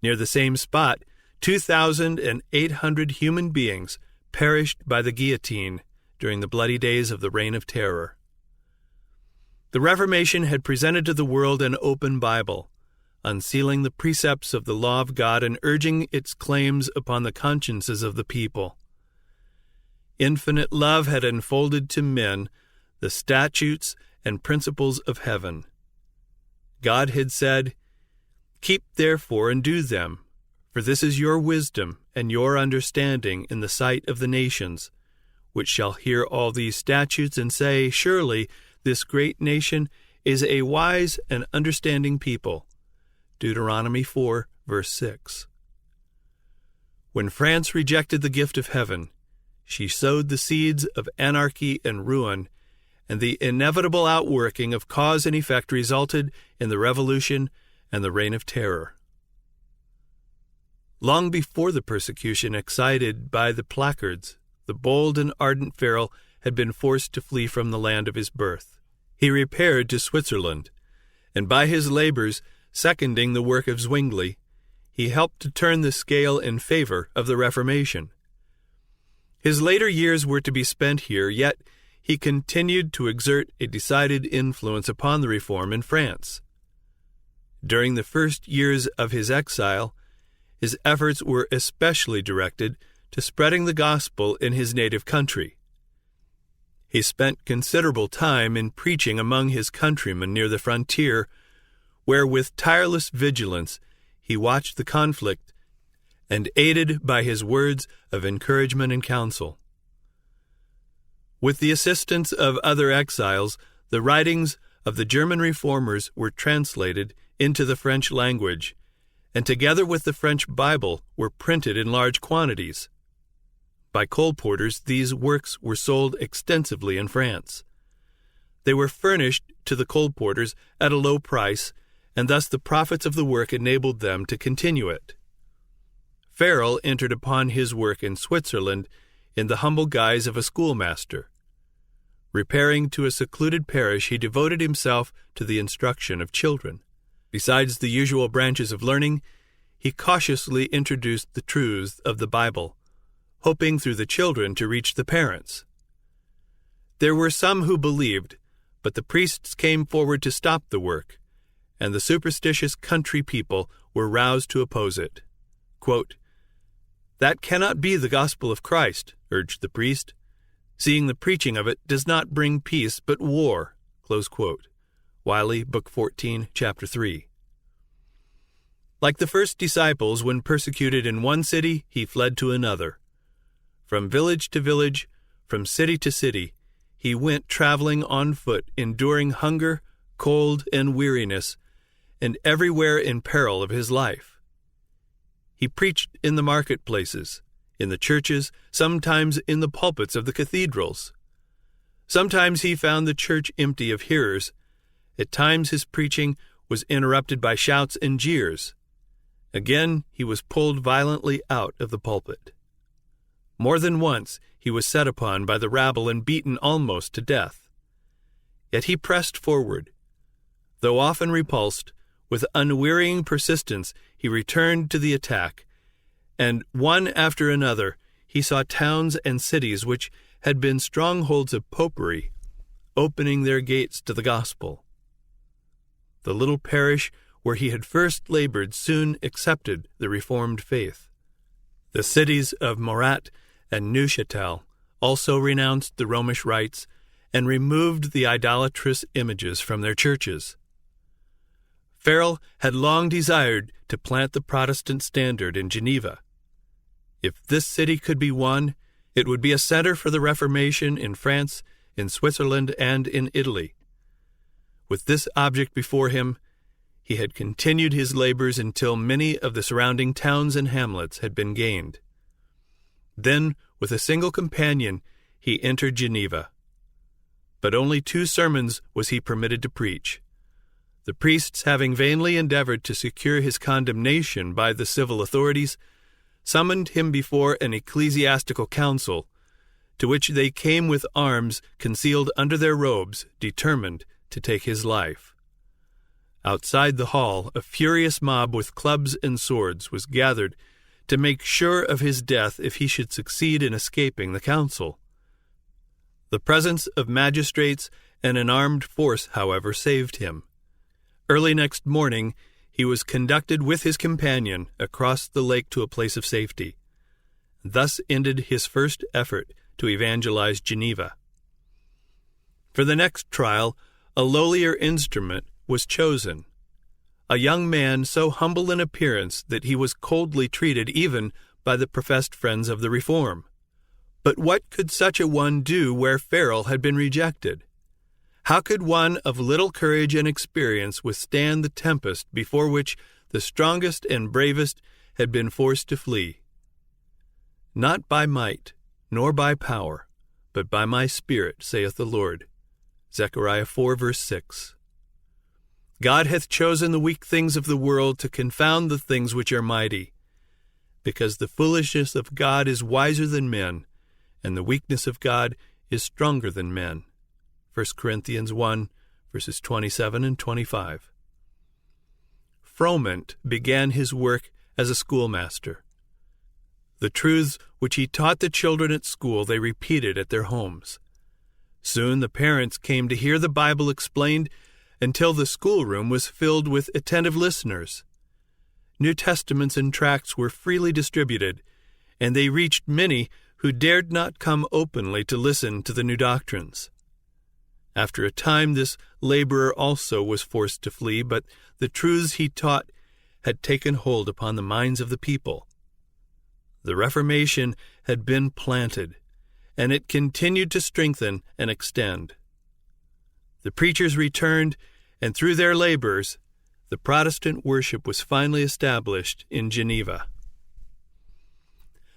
Near the same spot, 2,800 human beings perished by the guillotine during the bloody days of the Reign of Terror. The Reformation had presented to the world an open Bible, unsealing the precepts of the law of God and urging its claims upon the consciences of the people. Infinite love had unfolded to men the statutes and principles of heaven. God had said, "Keep therefore and do them, for this is your wisdom and your understanding in the sight of the nations, which shall hear all these statutes and say, Surely this great nation is a wise and understanding people." Deuteronomy 4, verse 6. When France rejected the gift of heaven, she sowed the seeds of anarchy and ruin, and the inevitable outworking of cause and effect resulted in the Revolution and the Reign of Terror. Long before the persecution excited by the placards, the bold and ardent Farel had been forced to flee from the land of his birth. He repaired to Switzerland, and by his labors, seconding the work of Zwingli, he helped to turn the scale in favor of the Reformation. His later years were to be spent here, yet he continued to exert a decided influence upon the reform in France. During the first years of his exile, his efforts were especially directed to spreading the gospel in his native country. He spent considerable time in preaching among his countrymen near the frontier, where with tireless vigilance he watched the conflict and aided by his words of encouragement and counsel. With the assistance of other exiles, the writings of the German reformers were translated into the French language, and together with the French Bible were printed in large quantities. By colporteurs, these works were sold extensively in France. They were furnished to the colporteurs at a low price, and thus the profits of the work enabled them to continue it. Farel entered upon his work in Switzerland in the humble guise of a schoolmaster. Repairing to a secluded parish, he devoted himself to the instruction of children. Besides the usual branches of learning, he cautiously introduced the truths of the Bible, hoping through the children to reach the parents. There were some who believed, but the priests came forward to stop the work, and the superstitious country people were roused to oppose it. Quote, "That cannot be the gospel of Christ," urged the priest, "seeing the preaching of it does not bring peace but war." Close quote. Wiley, Book 14, Chapter 3. Like the first disciples, when persecuted in one city, he fled to another. From village to village, from city to city, he went traveling on foot, enduring hunger, cold, and weariness, and everywhere in peril of his life. He preached in the marketplaces, in the churches, sometimes in the pulpits of the cathedrals. Sometimes he found the church empty of hearers. At times his preaching was interrupted by shouts and jeers. Again he was pulled violently out of the pulpit. More than once he was set upon by the rabble and beaten almost to death. Yet he pressed forward. Though often repulsed, with unwearying persistence he returned to the attack, and one after another he saw towns and cities which had been strongholds of popery opening their gates to the gospel. The little parish where he had first labored, soon accepted the Reformed faith. The cities of Morat and Neuchâtel also renounced the Romish rites and removed the idolatrous images from their churches. Farel had long desired to plant the Protestant standard in Geneva. If this city could be won, it would be a center for the Reformation in France, in Switzerland, and in Italy. With this object before him, he had continued his labors until many of the surrounding towns and hamlets had been gained. Then, with a single companion, he entered Geneva. But only 2 sermons was he permitted to preach. The priests, having vainly endeavored to secure his condemnation by the civil authorities, summoned him before an ecclesiastical council, to which they came with arms concealed under their robes, determined to take his life. Outside the hall, a furious mob with clubs and swords was gathered to make sure of his death if he should succeed in escaping the council. The presence of magistrates and an armed force, however, saved him. Early next morning, he was conducted with his companion across the lake to a place of safety. Thus ended his first effort to evangelize Geneva. For the next trial, a lowlier instrument was chosen, a young man so humble in appearance that he was coldly treated even by the professed friends of the Reform. But what could such a one do where Farel had been rejected? How could one of little courage and experience withstand the tempest before which the strongest and bravest had been forced to flee? Not by might, nor by power, but by my Spirit, saith the Lord. Zechariah 4, verse 6. God hath chosen the weak things of the world to confound the things which are mighty, because the foolishness of God is wiser than men, and the weakness of God is stronger than men. 1 Corinthians 1, verses 27 and 25. Froment began his work as a schoolmaster. The truths which he taught the children at school they repeated at their homes. Soon the parents came to hear the Bible explained until the schoolroom was filled with attentive listeners. New Testaments and tracts were freely distributed, and they reached many who dared not come openly to listen to the new doctrines. After a time, this laborer also was forced to flee, but the truths he taught had taken hold upon the minds of the people. The Reformation had been planted, and it continued to strengthen and extend. The preachers returned, and through their labors, the Protestant worship was finally established in Geneva.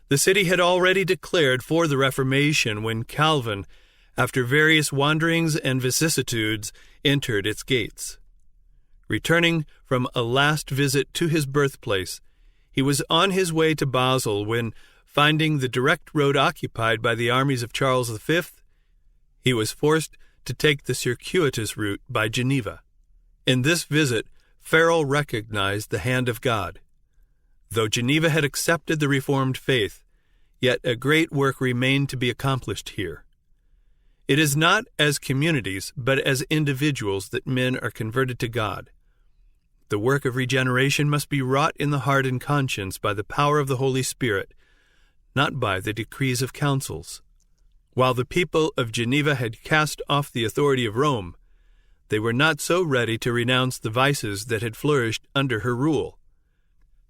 The city had already declared for the Reformation when Calvin, after various wanderings and vicissitudes, entered its gates. Returning from a last visit to his birthplace, he was on his way to Basel when, finding the direct road occupied by the armies of Charles V, he was forced to take the circuitous route by Geneva. In this visit, Farel recognized the hand of God. Though Geneva had accepted the Reformed faith, yet a great work remained to be accomplished here. It is not as communities, but as individuals that men are converted to God. The work of regeneration must be wrought in the heart and conscience by the power of the Holy Spirit, not by the decrees of councils. While the people of Geneva had cast off the authority of Rome, they were not so ready to renounce the vices that had flourished under her rule.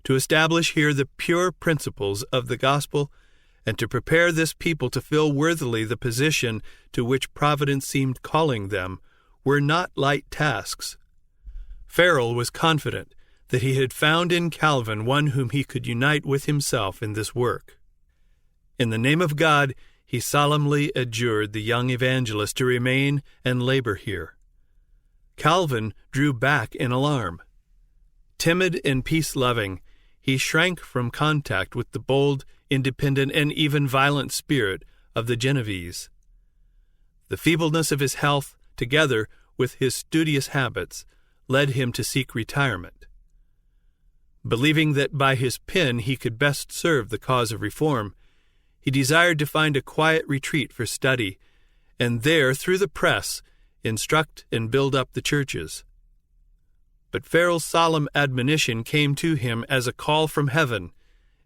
To establish here the pure principles of the gospel and to prepare this people to fill worthily the position to which Providence seemed calling them, were not light tasks. Farel was confident that he had found in Calvin one whom he could unite with himself in this work. In the name of God, he solemnly adjured the young evangelist to remain and labor here. Calvin drew back in alarm. Timid and peace-loving, he shrank from contact with the bold, independent, and even violent spirit of the Genevese. The feebleness of his health, together with his studious habits, led him to seek retirement. Believing that by his pen he could best serve the cause of reform, he desired to find a quiet retreat for study, and there, through the press, instruct and build up the churches. But Farel's solemn admonition came to him as a call from heaven,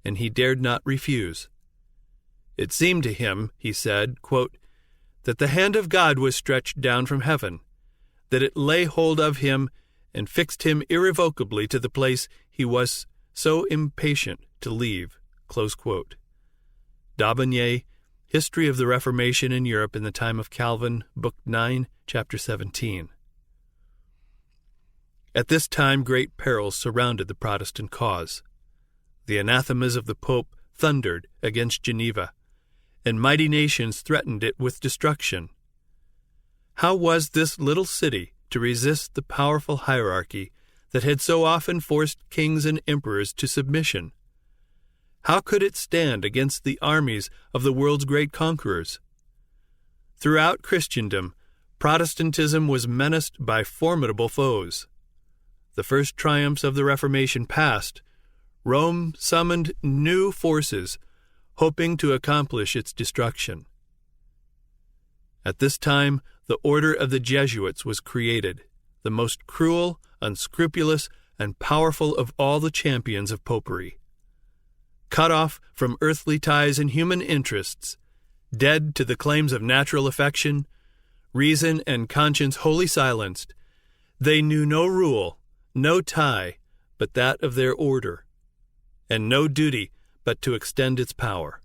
and he dared not refuse. It seemed to him, he said, quote, that the hand of God was stretched down from heaven, that it lay hold of him and fixed him irrevocably to the place he was so impatient to leave. Close quote. D'Aubigné, History of the Reformation in Europe in the Time of Calvin, Book 9, Chapter 17. At this time great perils surrounded the Protestant cause. The anathemas of the Pope thundered against Geneva, and mighty nations threatened it with destruction. How was this little city to resist the powerful hierarchy that had so often forced kings and emperors to submission? How could it stand against the armies of the world's great conquerors? Throughout Christendom, Protestantism was menaced by formidable foes. The first triumphs of the Reformation past, Rome summoned new forces, hoping to accomplish its destruction. At this time, the order of the Jesuits was created, the most cruel, unscrupulous, and powerful of all the champions of popery. Cut off from earthly ties and human interests, dead to the claims of natural affection, reason and conscience wholly silenced, they knew no rule, no tie, but that of their order, and no duty but to extend its power.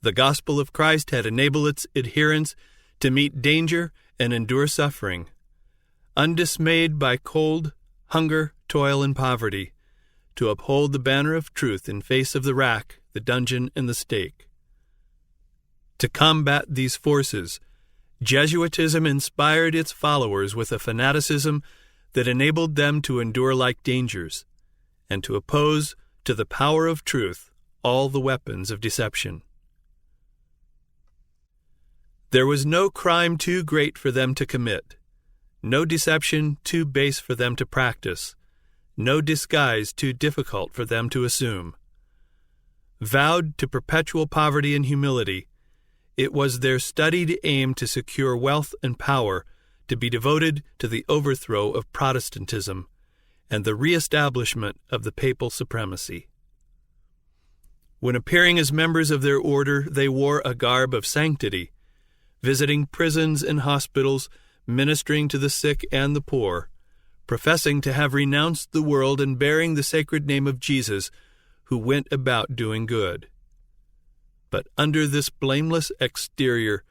The gospel of Christ had enabled its adherents to meet danger and endure suffering, undismayed by cold, hunger, toil, and poverty, to uphold the banner of truth in face of the rack, the dungeon, and the stake. To combat these forces, Jesuitism inspired its followers with a fanaticism that enabled them to endure like dangers, and to oppose to the power of truth all the weapons of deception. There was no crime too great for them to commit, no deception too base for them to practice, no disguise too difficult for them to assume. Vowed to perpetual poverty and humility, it was their studied aim to secure wealth and power to be devoted to the overthrow of Protestantism and the re-establishment of the papal supremacy. When appearing as members of their order, they wore a garb of sanctity, visiting prisons and hospitals, ministering to the sick and the poor, professing to have renounced the world and bearing the sacred name of Jesus, who went about doing good. But under this blameless exterior,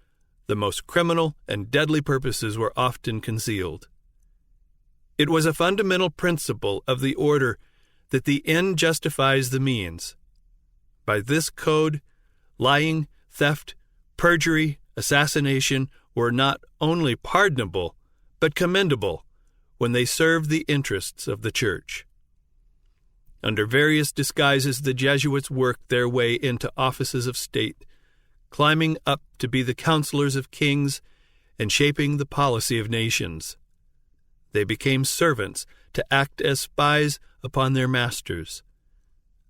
the most criminal and deadly purposes were often concealed. It was a fundamental principle of the order that the end justifies the means. By this code, lying, theft, perjury, assassination were not only pardonable, but commendable when they served the interests of the Church. Under various disguises, the Jesuits worked their way into offices of state, climbing up to be the counselors of kings and shaping the policy of nations. They became servants to act as spies upon their masters.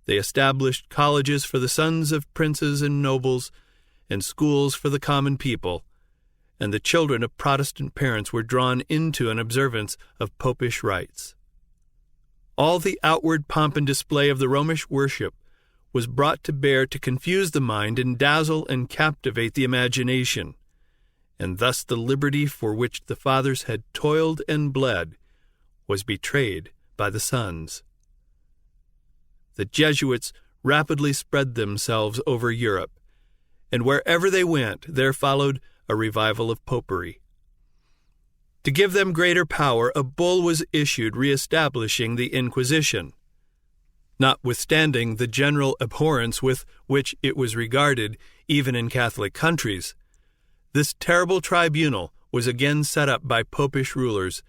They established colleges for the sons of princes and nobles, and schools for the common people, and the children of Protestant parents were drawn into an observance of popish rites. All the outward pomp and display of the Romish worship was brought to bear to confuse the mind and dazzle and captivate the imagination, and thus the liberty for which the fathers had toiled and bled was betrayed by the sons. The Jesuits rapidly spread themselves over Europe, and wherever they went, there followed a revival of popery. To give them greater power, a bull was issued re-establishing the Inquisition. Notwithstanding the general abhorrence with which it was regarded, even in Catholic countries, this terrible tribunal was again set up by popish rulers,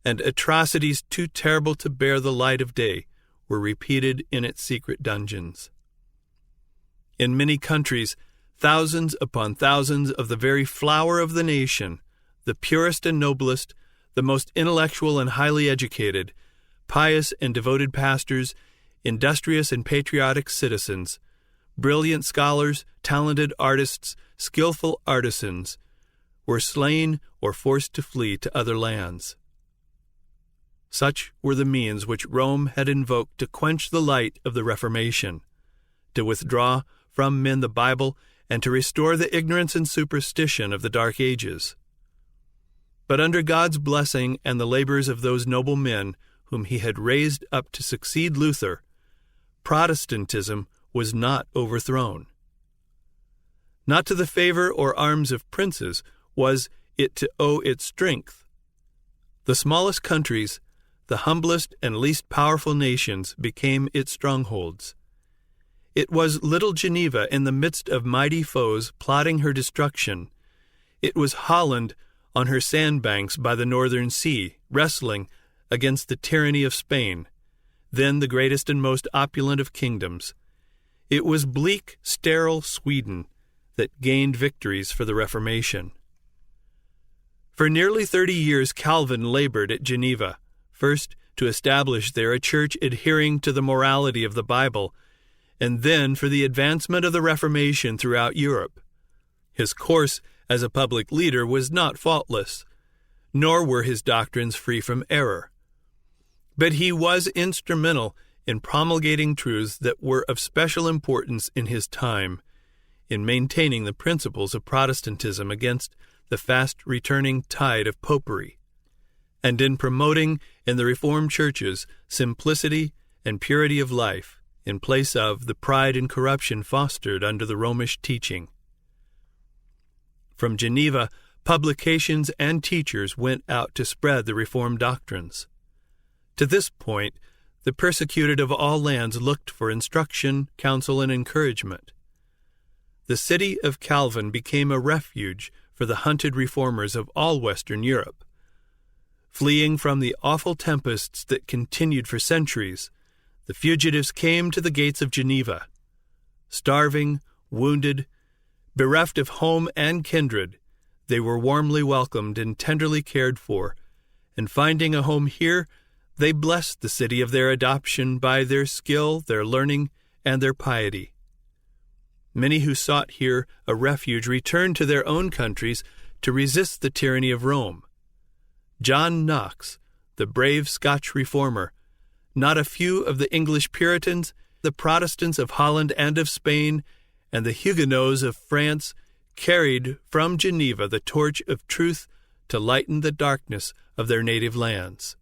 and atrocities too terrible to bear the light of day were repeated in its secret dungeons. In many countries, thousands upon thousands of the very flower of the nation, the purest and noblest, the most intellectual and highly educated, pious and devoted pastors, industrious and patriotic citizens, brilliant scholars, talented artists, skillful artisans, were slain or forced to flee to other lands. Such were the means which Rome had invoked to quench the light of the Reformation, to withdraw from men the Bible, and to restore the ignorance and superstition of the Dark Ages. But under God's blessing and the labors of those noble men whom he had raised up to succeed Luther, Protestantism was not overthrown. Not to the favor or arms of princes was it to owe its strength. The smallest countries, the humblest and least powerful nations, became its strongholds. It was little Geneva in the midst of mighty foes plotting her destruction. It was Holland on her sandbanks by the northern sea, wrestling against the tyranny of Spain, then the greatest and most opulent of kingdoms. It was bleak, sterile Sweden that gained victories for the Reformation. For nearly 30 years Calvin labored at Geneva, first to establish there a church adhering to the morality of the Bible, and then for the advancement of the Reformation throughout Europe. His course as a public leader was not faultless, nor were his doctrines free from error. But he was instrumental in promulgating truths that were of special importance in his time, in maintaining the principles of Protestantism against the fast-returning tide of popery, and in promoting in the Reformed churches simplicity and purity of life in place of the pride and corruption fostered under the Romish teaching. From Geneva, publications and teachers went out to spread the Reformed doctrines. To this point, the persecuted of all lands looked for instruction, counsel, and encouragement. The city of Calvin became a refuge for the hunted reformers of all Western Europe. Fleeing from the awful tempests that continued for centuries, the fugitives came to the gates of Geneva. Starving, wounded, bereft of home and kindred, they were warmly welcomed and tenderly cared for, and finding a home here, they blessed the city of their adoption by their skill, their learning, and their piety. Many who sought here a refuge returned to their own countries to resist the tyranny of Rome. John Knox, the brave Scotch reformer, not a few of the English Puritans, the Protestants of Holland and of Spain, and the Huguenots of France carried from Geneva the torch of truth to lighten the darkness of their native lands.